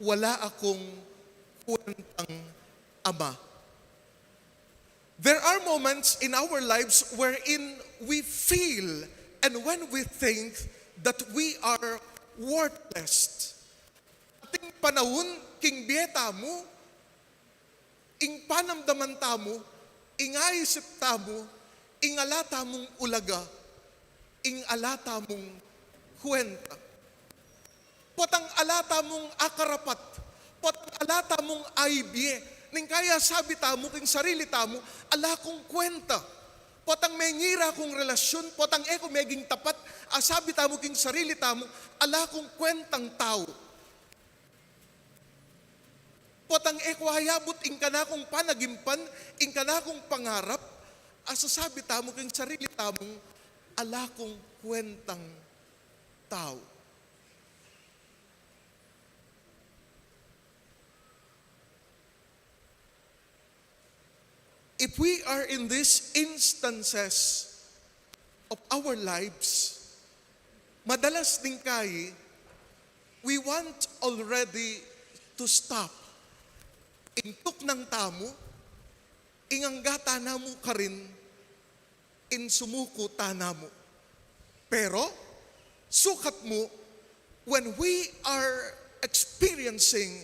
wala akong kwentang ama. There are moments in our lives wherein we feel and when we think that we are worthless. Ating panahon, king bieta mo, ing panamdaman tamo, ing aisip tamo, ing alata mong ulaga, ing alata mong kwenta. Potang alata mong akarapat, potang alata mong aibye, ning kaya sabi tamo, king sarili tamo, ala kong kwenta. Potang may ngira kong relasyon, potang eko meging tapat, asabi tamo king sarili tamo, ala kong kwentang tao. Potang eko hayabot ing kanakong panagimpan, ing kanakong pangarap, asasabi tamo king sarili tamong, ala kong kwentang tao. If we are in these instances of our lives, madalas din kay, we want already to stop. Intok ng tamo, inganggata na mo ka rin, insumuko ta na mo. Pero, sukat mo, when we are experiencing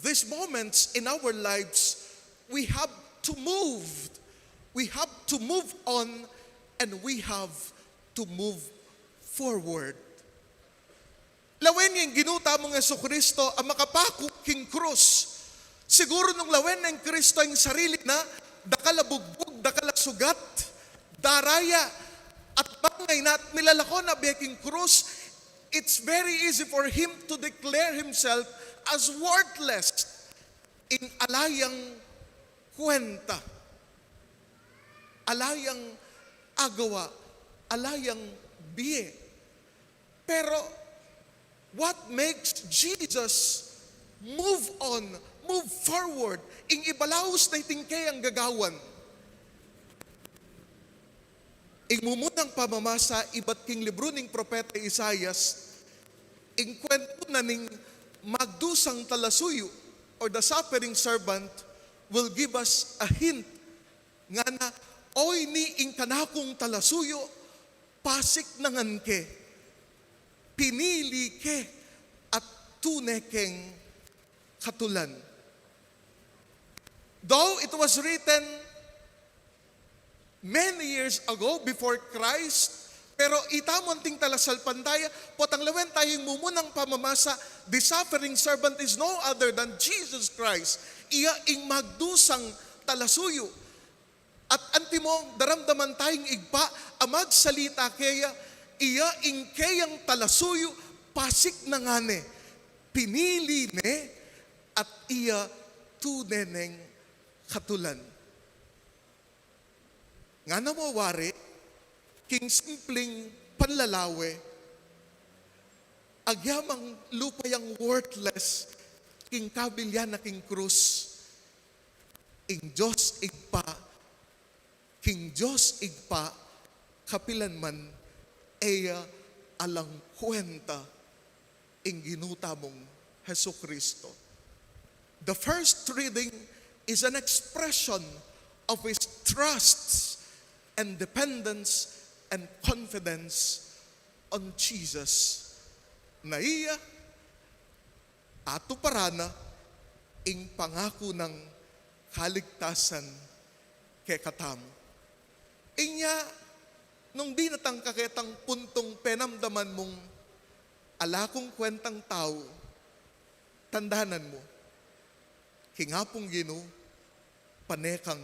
these moments in our lives, we have to move. We have to move on and we have to move forward. Lawen yung ginuta mong Jesucristo ang makapako king krus. Siguro nung lawen ng Kristo ang sarili na dakalabugbog, dakalasugat, daraya, at bangay na at milalako na beking krus, it's very easy for him to declare himself as worthless in alayang kwenta, alayang agawa, alayang biye. Pero what makes Jesus move on, move forward, ing ibalaos na itingkay ang gagawan? Ing mumunang pamamasa, iba't king libro ning propeta Isaias, ing kwento na ning magdusang talasuyo or the suffering servant will give us a hint nga na, oy ni ing kanakong talasuyo, pasik nangan ke, pinili ke, at tunekeng katulan. Though it was written many years ago before Christ, pero itamon ting talasal pandaya, potang lawen tayong mumunang pamamasa, the suffering servant is no other than Jesus Christ. Iya ing magdusang talasuyo. At antimo, daramdaman tayong igpa, amag salita kaya, iya ing kayang talasuyo, pasik na nga ne, pinili ne, at iya tuneneng katulan. Nga namawari, king simpleng panlalawe, agyamang lupayang worthless, king kabilyan na king krus, ing Diyos igpa, king Diyos igpa, kapilan man, eya alang kwenta, ing ginuta mong Hesu Kristo. The first reading is an expression of his trust and dependence and confidence on Jesus. Na iya, ato parana, ing pangako ng kaligtasan kay katamo. Inya, nung di natang kaketang puntong penamdaman mong alakong kwentang tao, tandanan mo, hingapong gino, panekang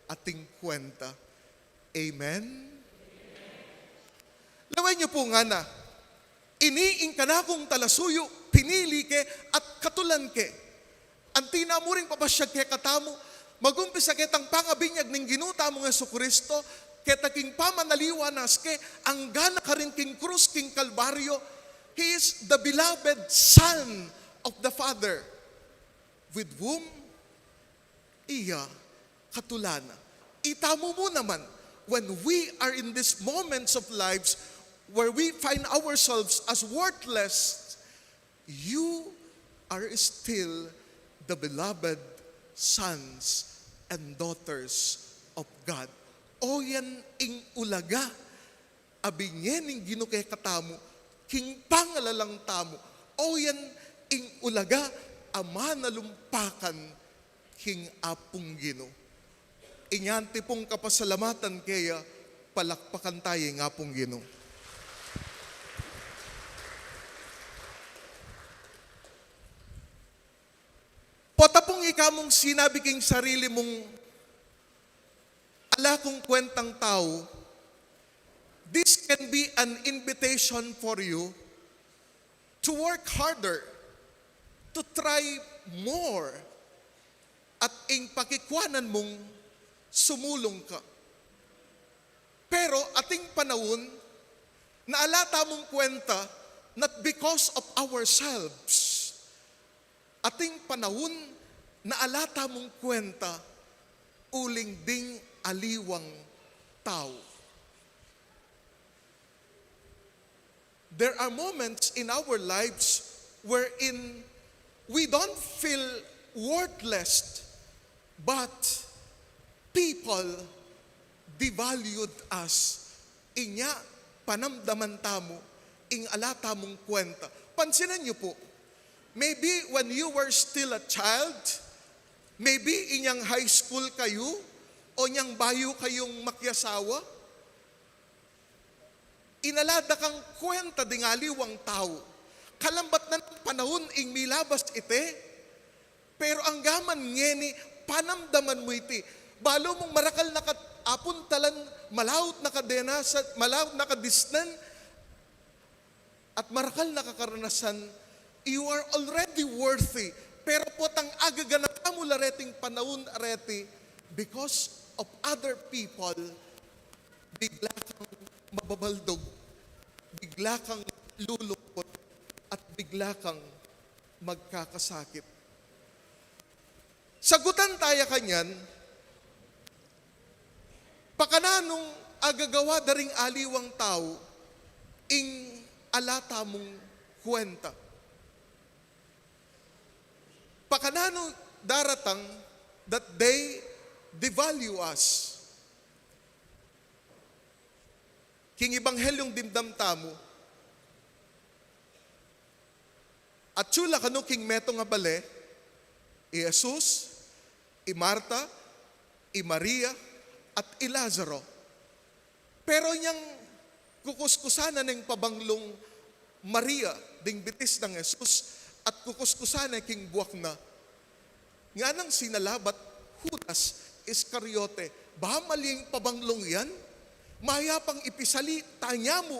ating kwenta. Amen? Laway niyo po nga na, iniing kanakong talasuyo, pinili ke at katulan ke. Antina mo rin papasyag ke katamo, magumpisa ketang pangabinyag ng ginuta mo nga Jesucristo, ketaking pamanaliwanas ke, ang gana ka rin king krus, king Kalbaryo. He is the beloved Son of the Father, with whom iya katulana. Itamo mo naman, when we are in these moments of lives where we find ourselves as worthless, you are still the beloved sons and daughters of God. O yan ing ulaga, abinyen ing ginukay katamo, king pangalalang tamo. O yan ing ulaga, ama na lumpakan, king apong gino. Inyanti pong kapasalamatan kaya, palakpakan tayo ng apong gino. Potapong ikamong sinabi king sarili mong ala kong kwentang tao, this can be an invitation for you to work harder, to try more, at ing pakikwanan mong sumulong ka. Pero ating panahon, naalata mong kwenta, not because of ourselves. Ating panahon, naalata mong kwenta, uling ding aliwang tao. There are moments in our lives wherein we don't feel worthless, but people devalued us. Inya, panamdaman tamo, ing alata mong kwenta. Pansinan niyo po, maybe when you were still a child, maybe inyang high school kayo, o inyang bayo kayong makyasawa, inalada kang kwenta ding aliwang tao. Kalambat na ng panahon ing milabas ite, pero ang gaman ngeni, panamdaman mo iti. Balo mong marakal na apuntalan, malawot na kadena, malawot na kadisnan, at marakal na kakaranasan, you are already worthy. Pero potang agaganap mo lareting panahon areti, because of other people, bigla kang mababaldog, bigla kang lulungkot, at bigla kang magkakasakit. Sagutan tayo kanyan, pakananong agagawa daring aliwang tao, ing alata mong kwenta. Pakanano daratang that they devalue us. King Ibanghelyong dimdam tamo, at sula kano king meto nga bale, i Jesus, i Marta, i Maria, at i Lazaro. Pero niyang kukuskusanan ng pabanglong Maria, ding bitis ng Jesus, at kukuskusanan king buwak na. Nga nang sinalabat, Judas Iscariote, ba maling pabanglong yan? Mayapang ipisali tanya mo,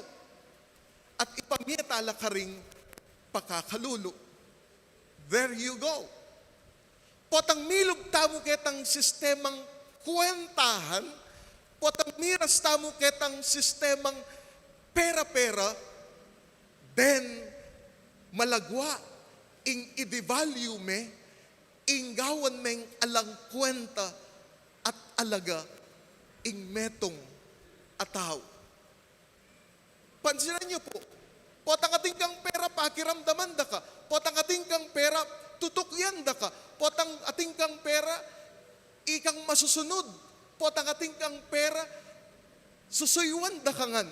at ipamietala ka ring pakakalulo. There you go. Potang milog tamo ketang sistemang kwentahan, potang miras tamo ketang sistemang pera-pera, then malagwa ing i-devalue me, ing gawan meng alang kwenta at alaga ing metong ataw. Pansinan niyo po, potang ating kang pera pakiramdaman da ka, potang ating kang pera tutukyan da ka, potang ating kang pera ikang masusunod, potang ating kang pera susuyuan da kangan.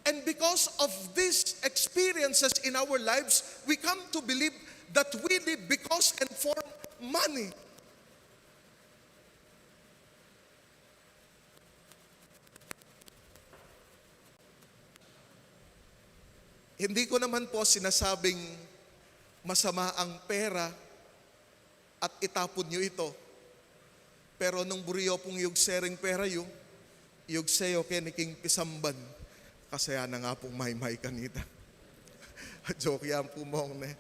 And because of these experiences in our lives, we come to believe that we live because and for money. Hindi ko naman po sinasabing masama ang pera at itapon nyo ito. Pero nung buriyo pong yugsering pera yugseyo keniking pisamban. Kasaya na nga pong may kanita. Joke yan po mong ne.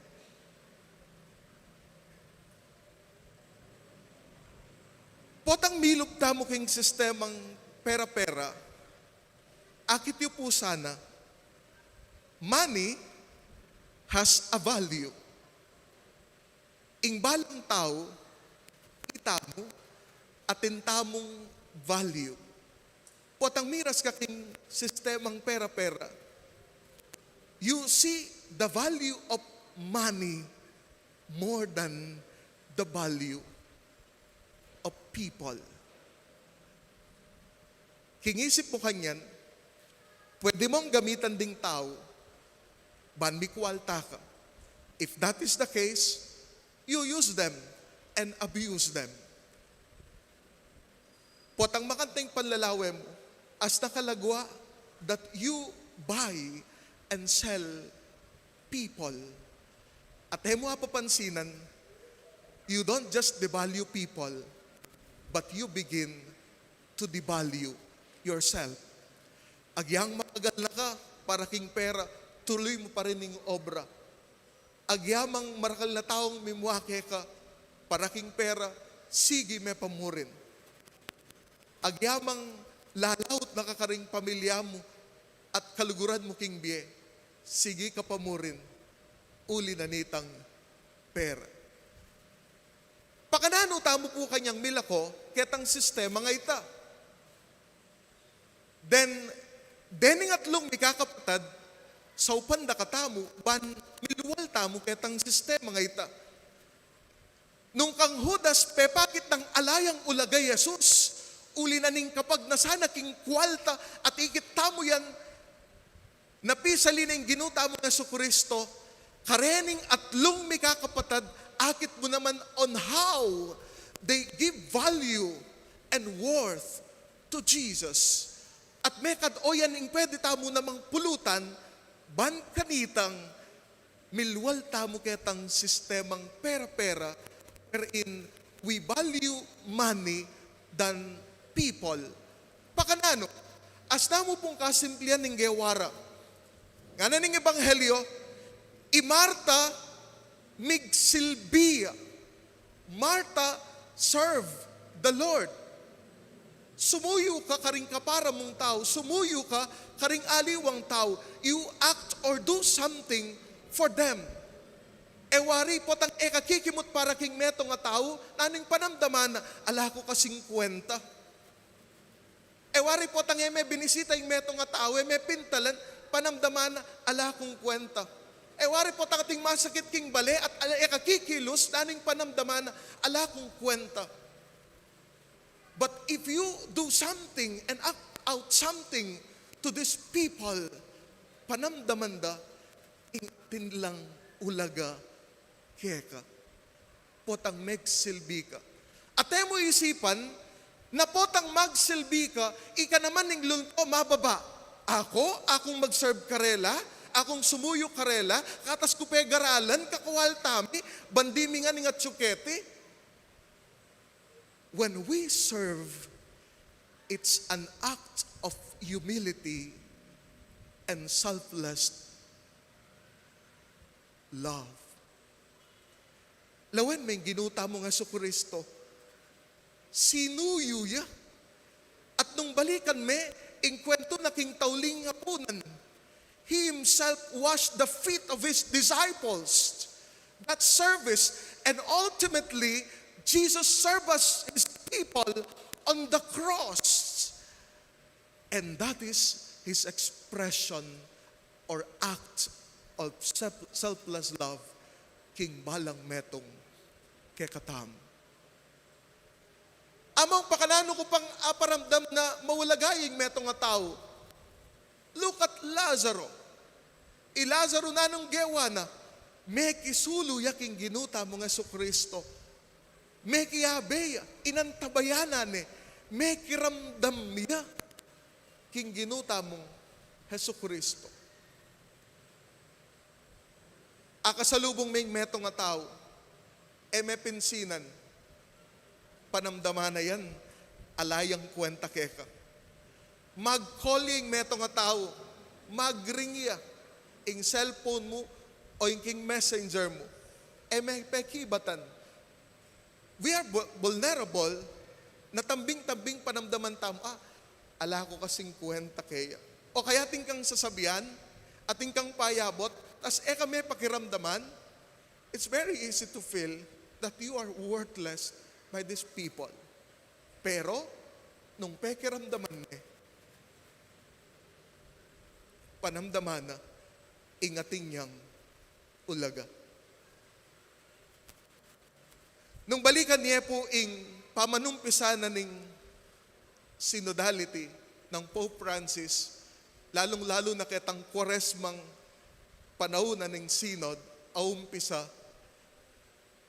Potang milog tamo king sistemang pera-pera, akit yu po sana, money has a value. Ing balang tao, itamo, atin tamong value. Potang miras ka king sistemang pera-pera, you see the value of money more than the value of people. Kingisip mo kanyan, pwede mong gamitan ding tao, banmikwalta ka. If that is the case, you use them and abuse them. Potang makanteng panlalawem mo, as nakalagwa that you buy and sell people. At hemo papansinan, you don't just devalue people, but you begin to devalue yourself. Agyang matagal na ka, para king pera, tuloy mo pa rin ng obra. Agyamang marakal na taong mimuake ka, para king pera, sige may pamurin. Agyamang lalawt na kakaring pamilya mo, at kaluguran mo king biye, sige ka pamurin, uli na nitang pera. Pakanano tamo po kanyang milako, ketang sistema nga ita. Then, dening atlong mikakapatad, sa upanda katamo, ban miluwal tamo ketang sistema nga ita. Nung kang Judas, pepakit ng alayang ulagay Jesus, uli na ning kapag nasana king kwalta at ikit tamo yan, napisali ng ginuta mo nga Kristo, Karening atlong mi kakapatad, akit mo naman on how they give value and worth to Jesus. At may kadoyan ing pwede tamo namang pulutan, ban kanitang milwal tamo ketang sistemang pera-pera, wherein we value money than people. Pakanano, as namo pong kasimplihan ng gewara, nga na ning ebanghelyo, Marta migsilbiya. Marta serve the Lord. Sumuyo ka karing kapara mong tao, sumuyo ka karing aliwang tao, you act or do something for them. Ewari po tang ekakikimot para king meto nga tao, naning panamdaman na ala ko kasing kwenta. Ewari po tang eme binisita yung meto nga tao, eme pintalan, panamdaman na ala kong kwenta. Ewari po tang ating masakit king bale at ekakikilos, naning panamdaman na ala kong kwenta. But if you do something and act out something to these people, panamdaman da, ingtin lang ulaga keka. Potang magsilbi ka. At mo isipan, na potang magsilbi ka, ika naman ning lunto mababa. Akong mag-serve karela, akong sumuyo karela, katas ko garalan, kakuwal tami, bandimi nga nga tsuketi. When we serve, it's an act of humility and selfless love. Lawen may ginuta mo nga sa Kristo, sinuyo ya. At nung balikan me, ing kwento na king tauling hapunan, he himself washed the feet of his disciples. That service, and ultimately, Jesus served us, his people, on the cross. And that is his expression or act of selfless love, king balang metong kekatam. Amang pakanano ko pang aparamdam na mawalagaying metong nga tao. Look at Lazaro. Lazaro na nung gewa na, may kisulu yaking ginuta mo nga so Kristo. May kiyabe, inantabayanan may kiramdam niya, king ginuta mong Heso Kristo. Akasalubong may metong nga tao, may pinsinan, panamdaman na yan, alayang kwenta keka. Mag-calling metong nga tao, mag-ring ya, ing cellphone mo, o ing king messenger mo, may pekibatan. We are vulnerable na tambing-tambing panamdaman tamo, ala ko kasing kwenta kaya. O kaya tingkang sasabihan, at tingkang payabot, tas kami pakiramdaman, it's very easy to feel that you are worthless by these people. Pero, nung pakiramdaman panamdaman na, ingating niyang ulaga. Nung balikan niya po ing pamanumpisa na ning synodality ng Pope Francis, lalong-lalo na ketang Kwaresmang panahon na ning synod, aumpisa,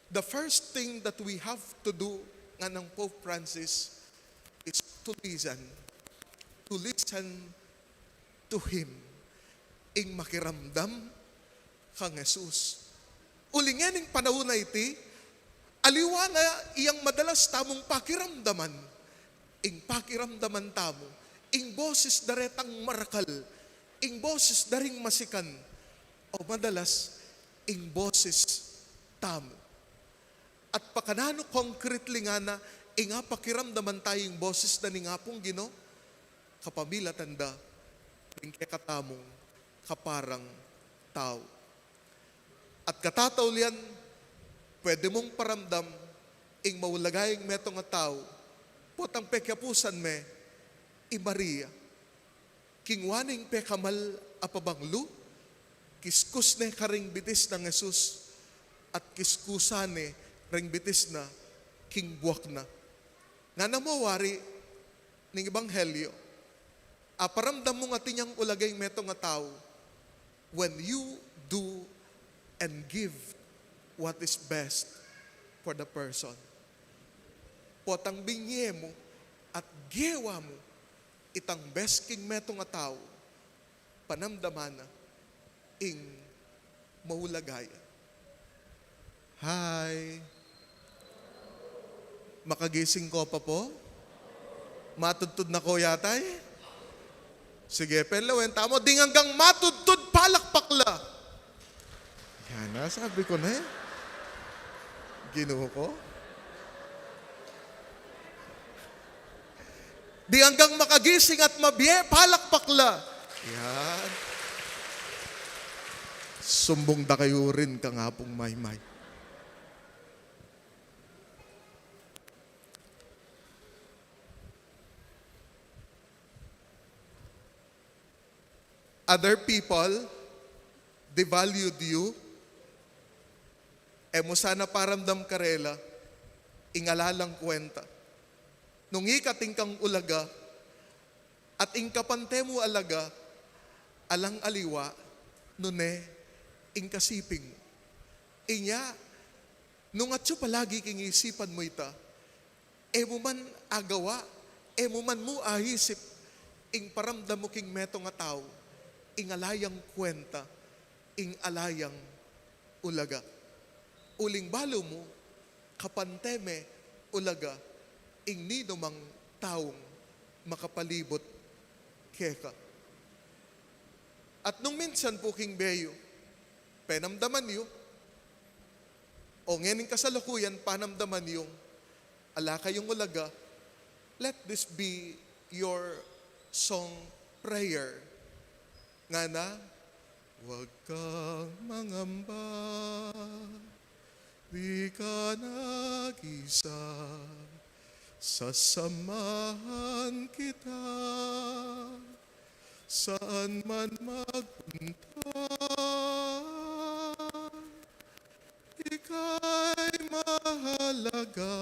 the first thing that we have to do nga ng Pope Francis is to listen to him, ing makiramdam kang Jesus. Ulinganing panahon na iti, aliwa na iyang madalas tamong pakiramdaman, ing pakiramdaman tamo, ing boses daretang marakal, ing boses daring masikan, o madalas, ing boses tamo. At pakanano concretely nga na, inga pakiramdaman tayong boses na ni nga pong Gino, kapamila tanda, ing kekatamong kaparang tao. At katataulian, pwede mong paramdam, ing maulagayang metong nga tao, potang pekyapusan me, Maria, kingwaning pekamal apabanglu, kiskus ne karing bitis ng Jesus, at kiskusane ring bitis na king buwak na. Nga namawari ning ebanghelyo, paramdam mo nga tinyang ulagay metong nga tao, when you do and give what is best for the person. Potang binye mo at gewa mo itang best king metong ataw panamdamana ing mahulagaya. Hi! Makagising ko pa po? Matudtod na ko yatay? Sige, penlawen, tamo, ding hanggang matudtod palakpakla. Yan na, sabi ko na eh. Ginoo ko. Di hanggang makagising at mabiye, palakpakla. Yan. Sumbong da kayo rin ka nga pong may-may. Other people, they valued you. E mo sana paramdam karela, ingalalang kwenta. Nung ikating kang ulaga, at ingkapante mo alaga, alang aliwa, nune, ingkasiping mo. Inya, nung atso palagi king isipan mo ita, e mo man agawa, e mo man mo ahisip, ing paramdam mo king metong nga tao, ing alayang kwenta, ing alayang ulaga. Uling balo mo, kapanteme ulaga, ing nino mang taong makapalibot keka. At nung minsan po king beyo, penamdaman niyo, o ngening kasalukuyan, panamdaman yung ala kayong ulaga, let this be your song prayer. Nga na, huwag kang mangamba, di ka nag-isa, sasamahan kita, saan man magpunta, ika'y mahalaga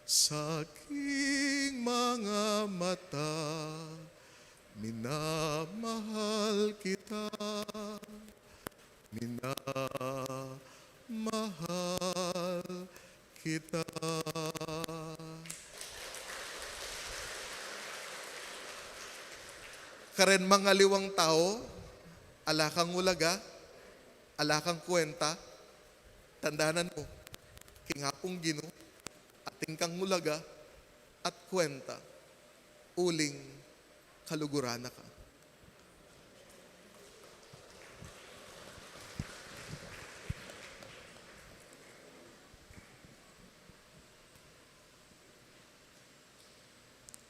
sa aking mga mata. Minamahal kita, minamahal kita. Karen mga liwang tao, ala kang ulaga, ala kang kwenta, tandanan mo, kingapong gino, ating kang ulaga, at kwenta, uling kalugurana ka.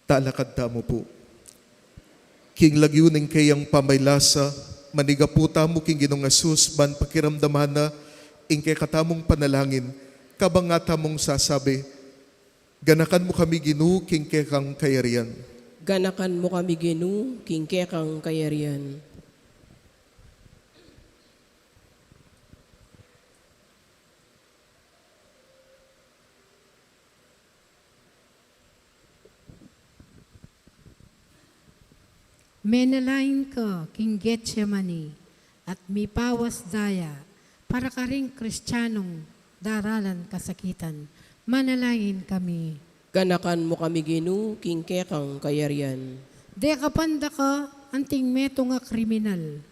Talakad mo po. King lagyuning kayang pamaylasa, manigaputa mo king Ginong Hesus, ban pakiramdamana, ing kay katamong panalangin, kabangata mong sasabi, ganakan mo kami Ginoo, king kekang kayarian. Ganakan mo kami Ginoo, king kekang kayarian. Menalain ka, King Getsemani, at mipawas daya, para ka ring Kristiyanong daralan kasakitan. Manalangin kami. Ganakan mo kami Ginoo, king kekang kayarian. De kapanda ka, anting meto nga kriminal,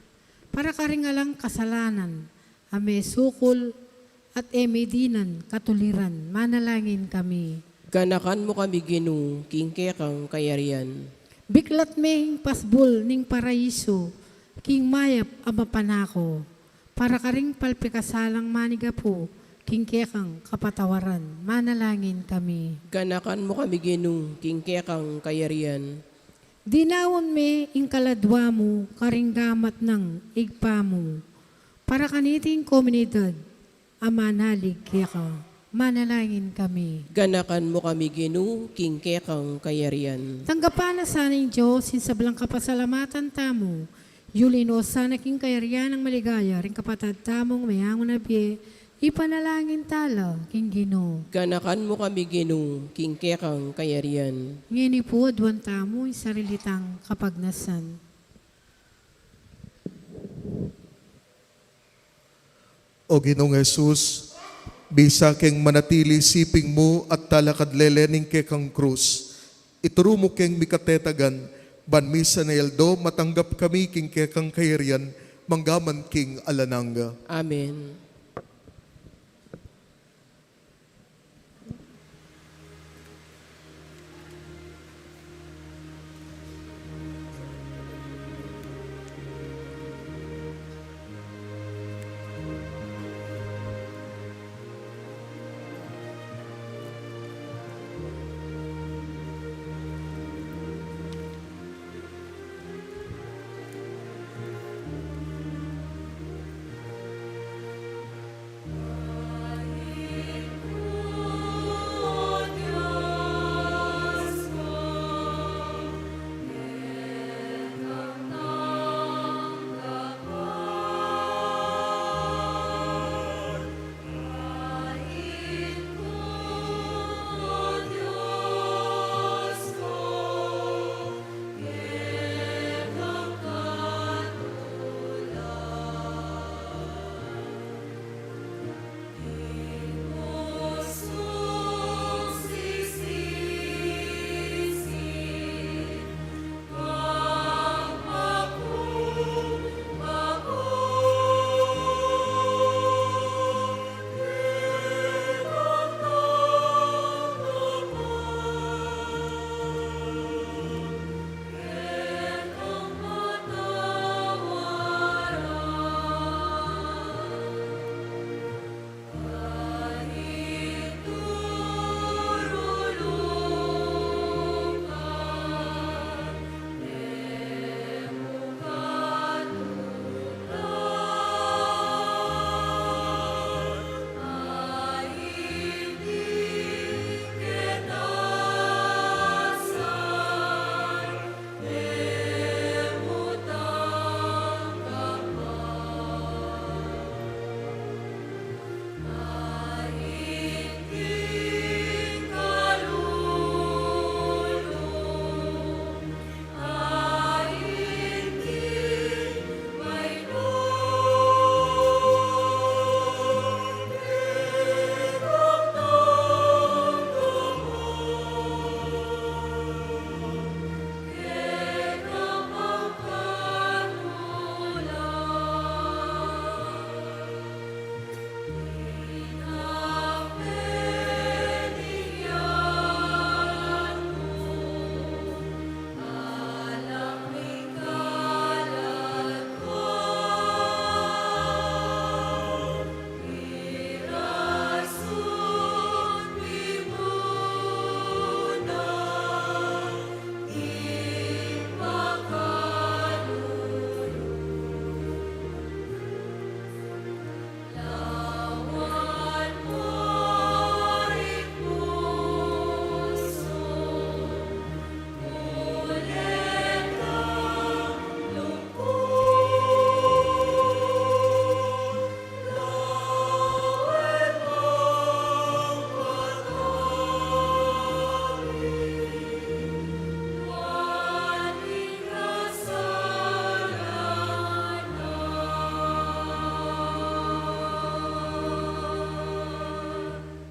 para ka ring alang kasalanan, ame sukol at emedinan katuliran. Manalangin kami. Ganakan mo kami Ginoo, king kekang kayarian. Biklat mehing pasbul ning paraiso, king mayap amapanako, para ka ring palpikasalang manigapo, king kekang kapatawaran. Manalangin kami. Ganakan mo kami Ginoo, king kekang kayarian. Dinawon me ing kaladwa mo, karing gamat ng igpa mo, para kaniting komunidad, amanalig keka. Manalangin kami. Ganakan mo kami Ginoo, king kekang kayarian. Tanggapan na sana ng Diyos, sinsablang kapasalamatan tamo, yulino sana king kayarian ng maligaya, ring kapatad tamong mayangon na biye, ipanalangin tala, king Ginoo. Ganakan mo kami Ginoo, king kekang kayarian. Ngini po, duwan tamo, sarilitang kapagnasan. O Ginoong Jesus, bisa keng manatili siping mo at talakad lelening ke kang krus. Ituro mo keng mikatetagan, ban misa na yaldo, matanggap kami king ke kang kayarian, manggaman king alananga. Amen.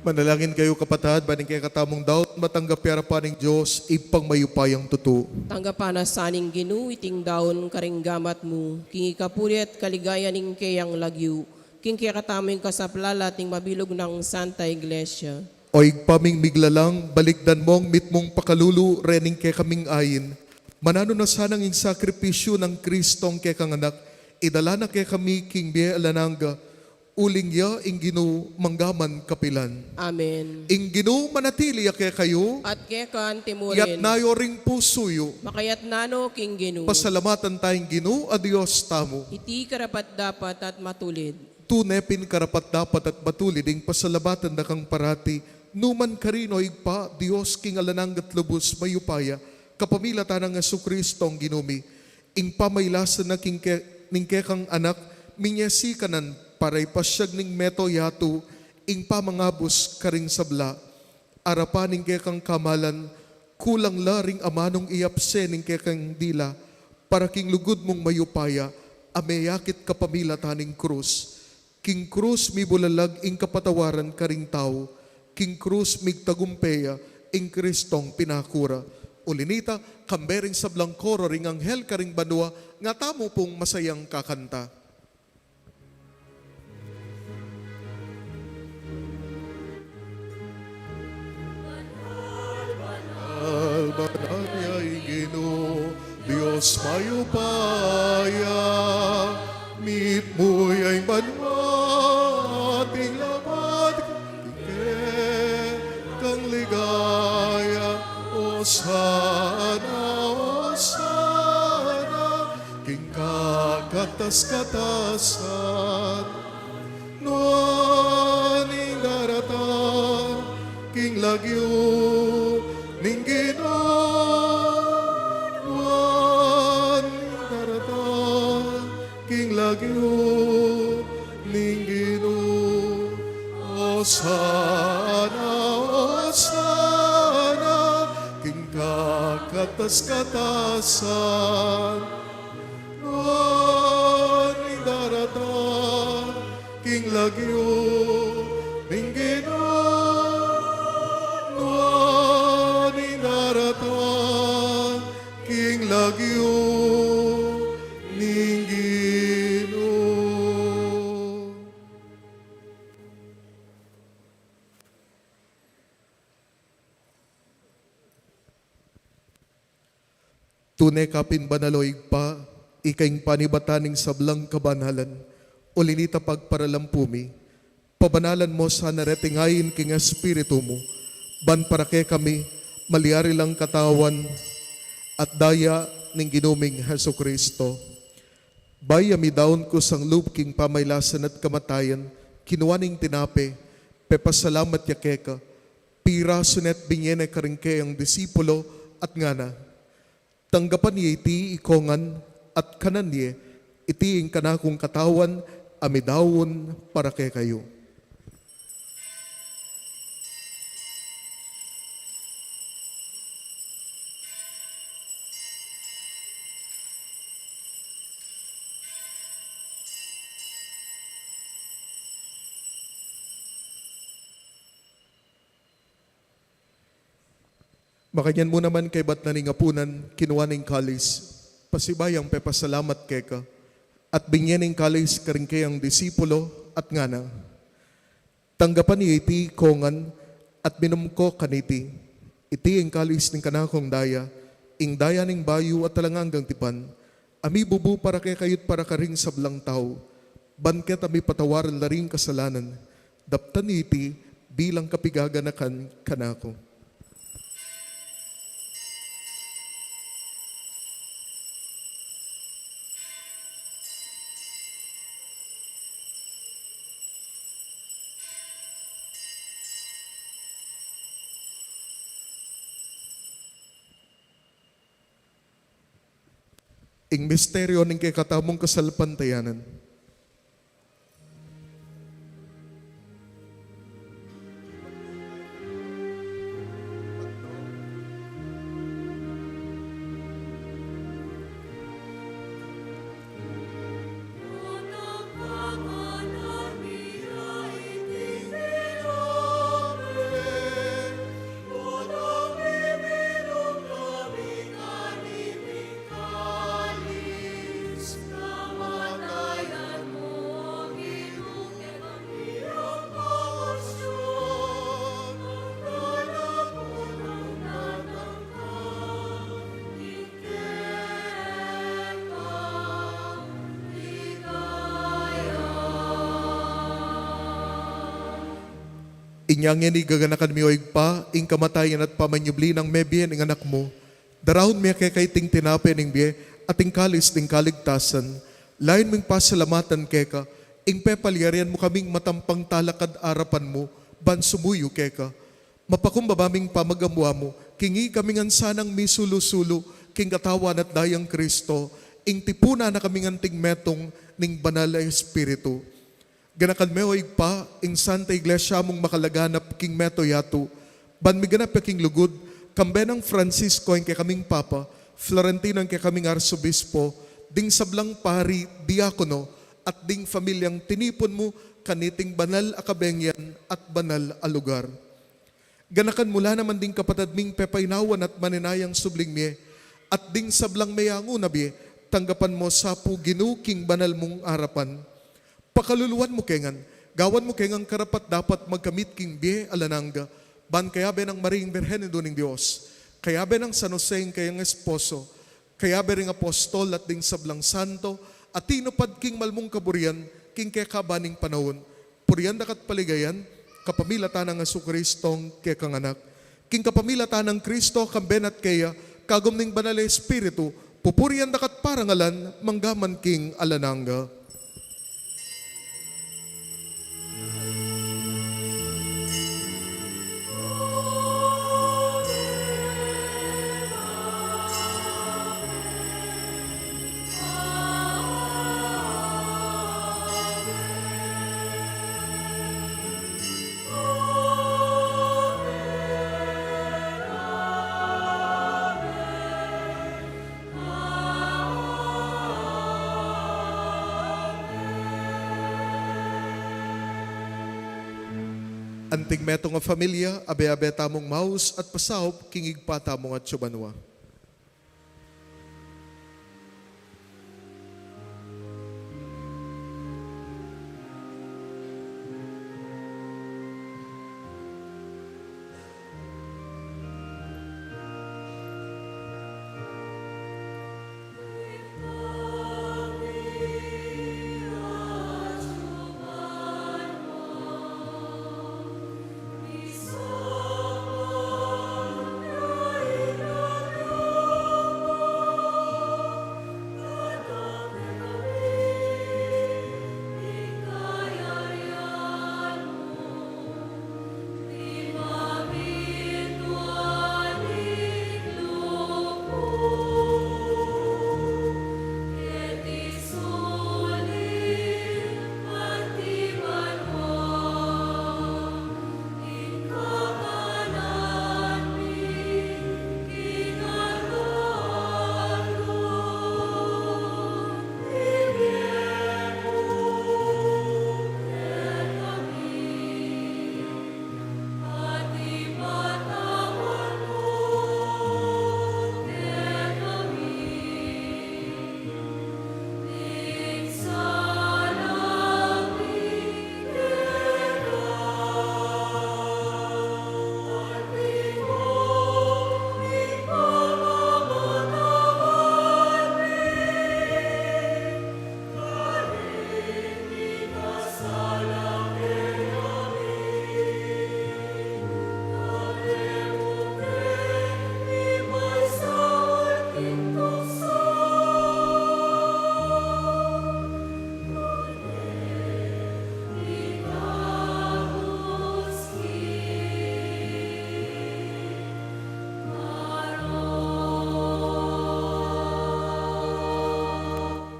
Manalangin kayo kapatad, baning kaya katamong daot, matanggap yara pa ng Diyos, ipang mayupayang tuto. Tanggapana sa aning Ginu, iting daon karing gamat mo, king ikapulit kaligaya ning kayang lagyu, king kaya kataming kasaplala ting mabilog ng Santa Iglesia. O igpaming miglalang, balikdan mong mitmong pakalulu, rening kay kaming ayin. Manano na sanang ing sakripisyo ng Kristong kay kang anak, idala na kay kami king biya alananga, uling ya ing Ginu manggaman kapilan. Amen. Ing Ginu manatili kay kayo, At kaya kan yat timurin, nayo ring pusuyo. makayat nano king Ginu, Pasalamatan tayong Ginu, adios tamo. iti karapat dapat at matulid. Tunepin karapat dapat at batulid ing pasalamatan na kang parati, numan karino igpa, Dios king alanang at lubos mayupaya, kapamilatan ng Jesucristong ginumi, ing pamaylasan na ning kang anak, minyasi kanan, paray pasyag ning meto yatu, ing pamangabos karing sabla, arapaning kang kamalan, kulang laring amanong iapse ning kang dila, para king lugod mong mayupaya, ameyakit kapamilataning krus. King Cruz mi bulalag ing kapatawaran karing tao, King Cruz mig tagumpeya ing Kristong pinakura. Ulinita, kambering sa blangkoro ring anghel karing banwa, nga tamo pong masayang kakanta. Banal Ginoo, Diyos mayo paya, mit mo'y ay banwa, ating labad, kang ligaya, o sana, king kakatas-katasan, noaning daratan, king lagyo, ning ginawan daratan, king lagyo, ning gino, o sana, king kakatas-katasan, noaning daratan, king lagyo, ning gino, daratan, king lagyo, ning Ginoo. Tunay kapin banaloig pa, ikaing panibataning sablang kabanhalan, ulinita pagparalampumi, pabanalan mo sa naretingayin king espiritu mo, ban para kay kami, maliari lang katawan at daya ning ginuming Heso Kristo. Baya mi daon ko sang lubking pamaylasan at kamatayan, kinuwaning tinape, pepasalamat ya keka, pira sunet binyene karingke ang disipulo at ngana. Tanggapan niya iti ikongan at kanan niya, itiing kanakong katawan, amidawon para kay kayo. Makanyan mo naman kay bat na ningapunan, kinuwaning kalis, pasibayang pepasalamat keka, at binyaning kalis karing kayang disipulo at ngana. Tanggapan ni iti kongan at minumko kaniti, iti ang kalis ng kanakong daya, ing daya ning bayu at talanganggang tipan, ami bubu para kay kayut para karing sablang tao, banket ami patawaran laring kasalanan, daptan ni iti bilang kapigaganakan kanako. Ing misteryo ng kay katamong kasalpantayanan. Inyang ni gaganakan mi oig pa, ing kamatayan at pamanyubli ng mebien ng anak mo, darahon mi kay ting tinape ning biye, ating kalis ning kaligtasan, lain ming pasalamatan keka, ing pepalyarian mo kaming matampang talakad arapan mo, ban sumuyo keka, mapakumbabaming pamagamwa mo, kingi kaming ansanang misulusulo, king katawan at dayang Kristo, ing tipuna na kaming anting metong ning banal na Espiritu. Ganakan me oig pa, ing Santa Iglesia mong makalaganap king meto yato, ban mi ganap king lugod, kambenang Francisco ang kay kaming Papa, Florentino ang kay kaming Arsobispo, ding sablang pari, diakono, at ding familyang tinipon mo kaniting banal a kabengyan at banal a lugar. Ganakan mula naman ding kapatid ming pepaynawan at maninayang subling miye, at ding sablang mayango na biye, tanggapan mo sa Ginu king banal mong arapan. Pakaluluan mo kengan, gawan mo kengang karapat dapat magkamit king biye alananga, ban kaya benang Maring Birhen ning Diyos, kaya benang San Jose kayang esposo, kaya bering apostol at ding sablang santo, at tinupad king malmong kaburian, king kekabaning panahon, purian dakat paligayan, kapamilatan ng Jesucristong kekanganak. King kapamilatan ng Kristo, kamben at kaya, kagom ning banal na Espiritu, pupurian dakat parangalan, manggaman king alananga. Anting metong nga familia, abe-abe tamong maus at pasahop, kingig pa tamong at subanwa.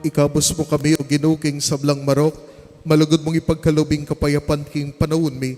Ikabos mo kami o ginuking sablang marok, malugod mong ipagkalubing kapayapan king panahon mi,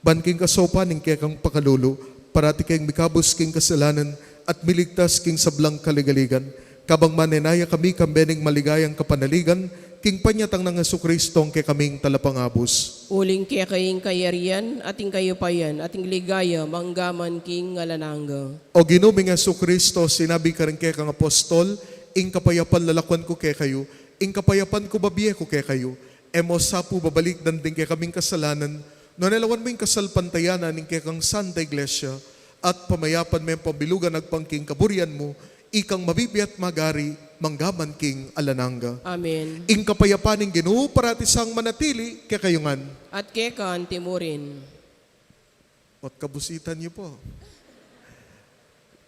ban king kasopa ning kekang pakalulo, parati king mikabos king kasalanan, at miligtas king sablang kaligaligan. Kabang manenaya kami kambening maligayang kapanaligan, king panyatang ng Jesucristong ke kaming talapangabos. Uling kaya kaying kayarian, ating kayo payan, ating ligaya, manggaman king alananga. O ginuming Jesucristo, sinabi ka rin kekang apostol, ing kapayapan lalakwan ko kay kayo, ing kapayapan ko babiye ko kay kayo, emo sapu babalik dan din kay kaming kasalanan, no nalawan mo yung kasalpantayanan ning kay kang Santa Iglesia, at pamayapan mo yung pabilugan nagpangking kaburian mo, ikang mabibiyat magari, manggaman king alananga. Amen. Ing kapayapan ning Ginoo parati sang manatili kay kayungan. At kekan timurin. At kabusitan niyo po.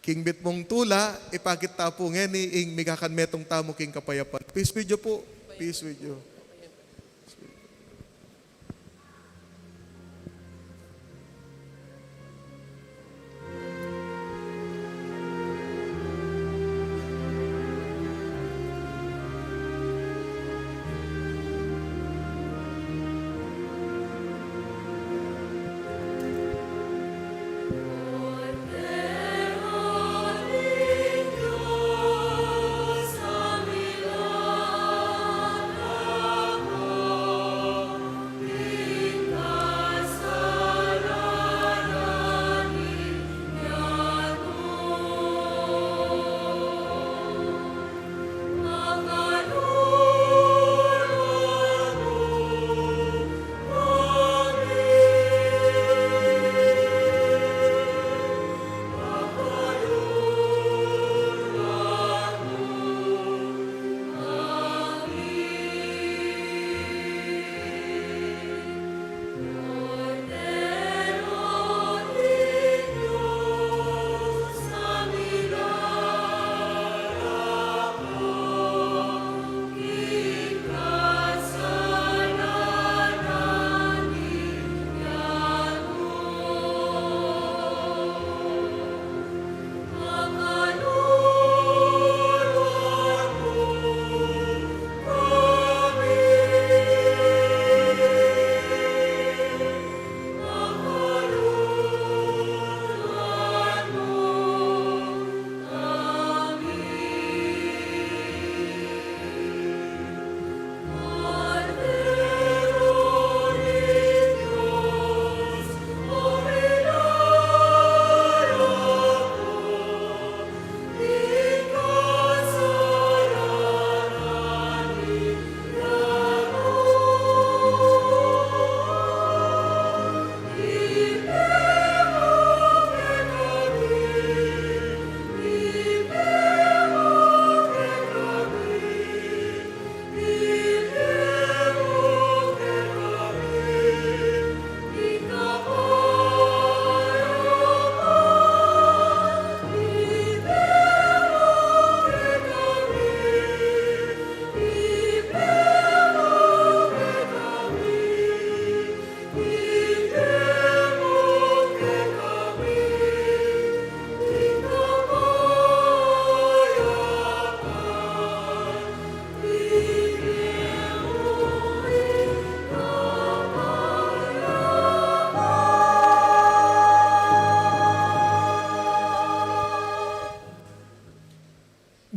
King bit mong tula, ipakit tapo ngeni, ing mikakan metong tamo king kapayapan. Peace with you po. Peace with you.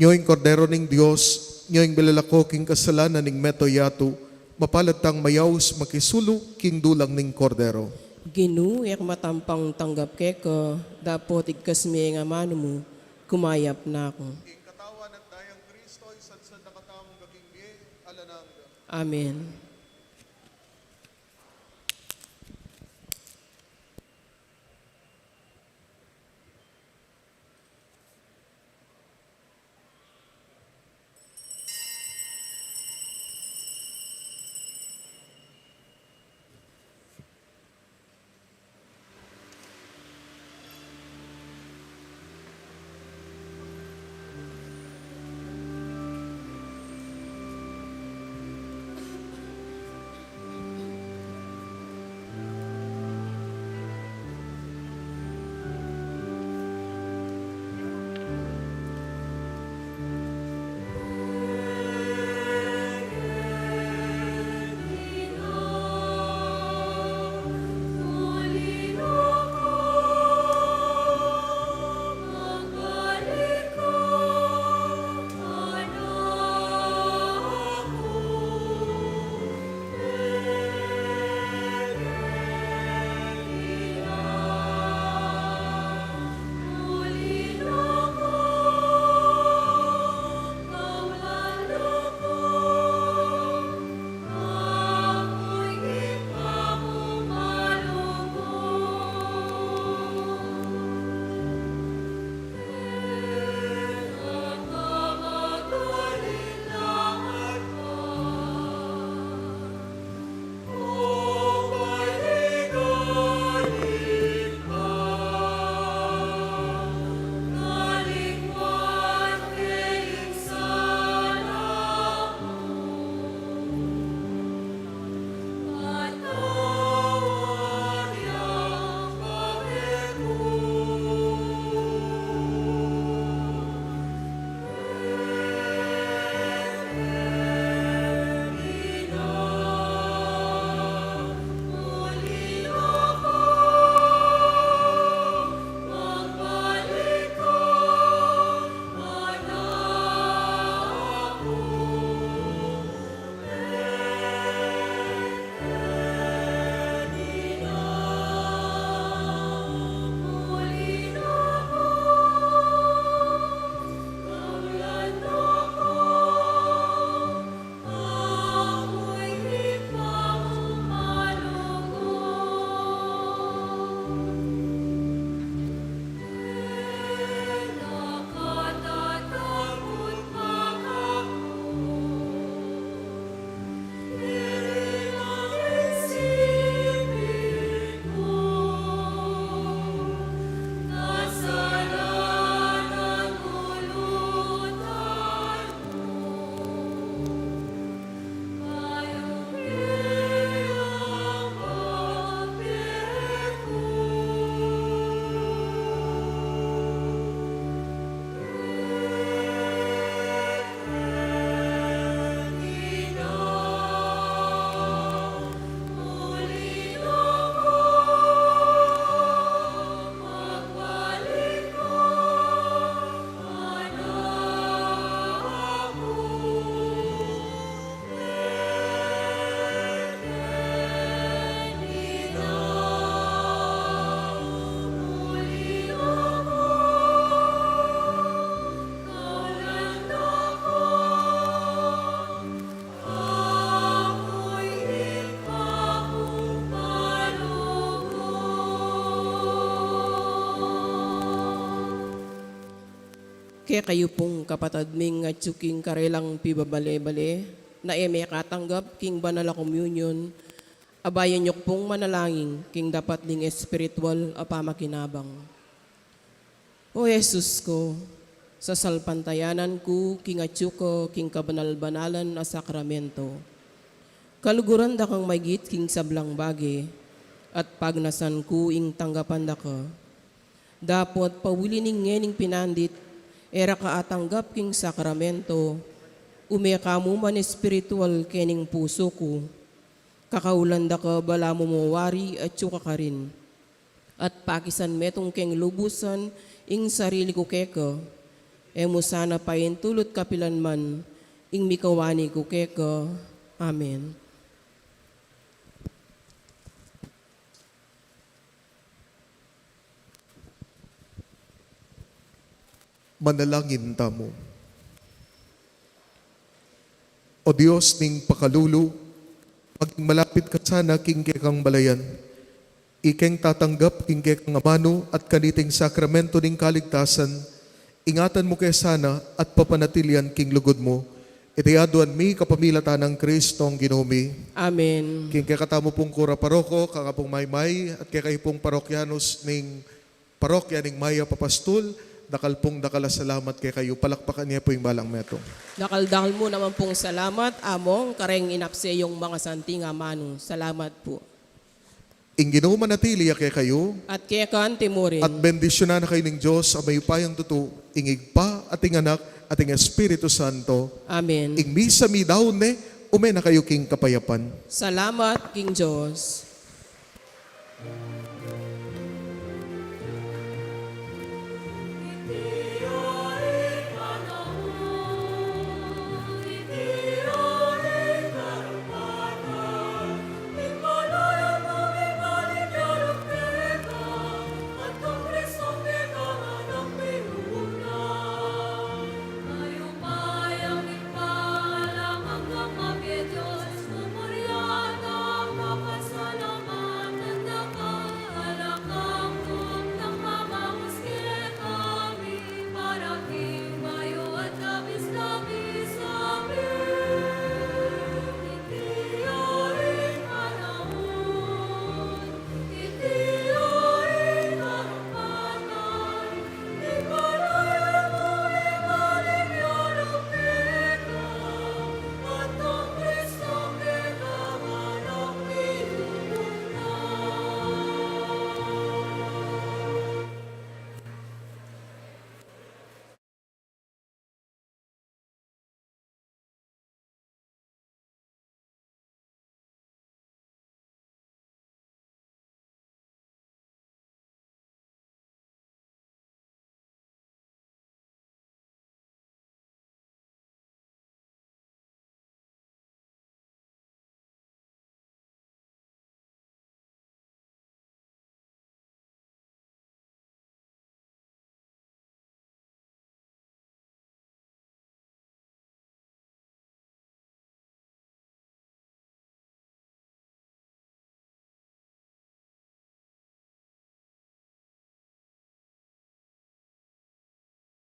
Nyoing kordero ning Dios, nyoing bilalako king kasalanan ning metoyato, mapalad tang mayaws makisulo king dulang ning kordero. Ginu, yak matampang tanggap keko, dapot igkas mi nga mano mo, kumayap na ako. King katawan at dayang Kristo, isadsad na katamong gaging miye, alanang. Amen. Kaya kayo pong kapatid ming at suking karelang pibabale-bale, na eme katanggap king banal a communion, abayan niyo pong manalangin king dapat ding espiritual a pamakinabang. O Jesus ko, sa salpantayanan ko king atsuko king kabanal-banalan a sakramento, kaluguran da kang maygit king sablang bagi, at pagnasan ko ing tanggapan da ka. Dapot pawili ning ngening pinandit, era ka atanggap king sakramento, umeka mo man espiritual kening puso ko, kakaulanda ka bala mo mawari at suka ka rin. At pakisan metong keng lubusan ing sarili ko keka, emo sana payin tulot kapilan man, ing mikawani ko keka. Amen. Manalangin tamo. O Diyos ning pakalulu, maging malapit ka sana king kang balayan. Ikeng tatanggap king kang amano at kaniting sakramento ning kaligtasan, ingatan mo kay sana at papanatilian king lugod mo. Itiyaduan mi kapamilatan ng Kristong Ginumi. Amen. King kay katamo pong kura paroko, kakapong maymay, at kay kayo pong parokyanos ning parokya ning Maya Papastul, dakal pong dakala salamat kay kayo. Palakpakan niya po yung balang meto. Dakal-dakal mo naman pong salamat, among kareng inapse yung mga santing amano. Salamat po. Ingino manatili kay kayo, At kaya kan timurin. at bendisyonan na kayo ng Diyos, ang may payang tuto, ingig pa, ating anak, ating Espiritu Santo. Amen. Ing misa mi daw ne, ume na kayo king kapayapan. Salamat, King Diyos.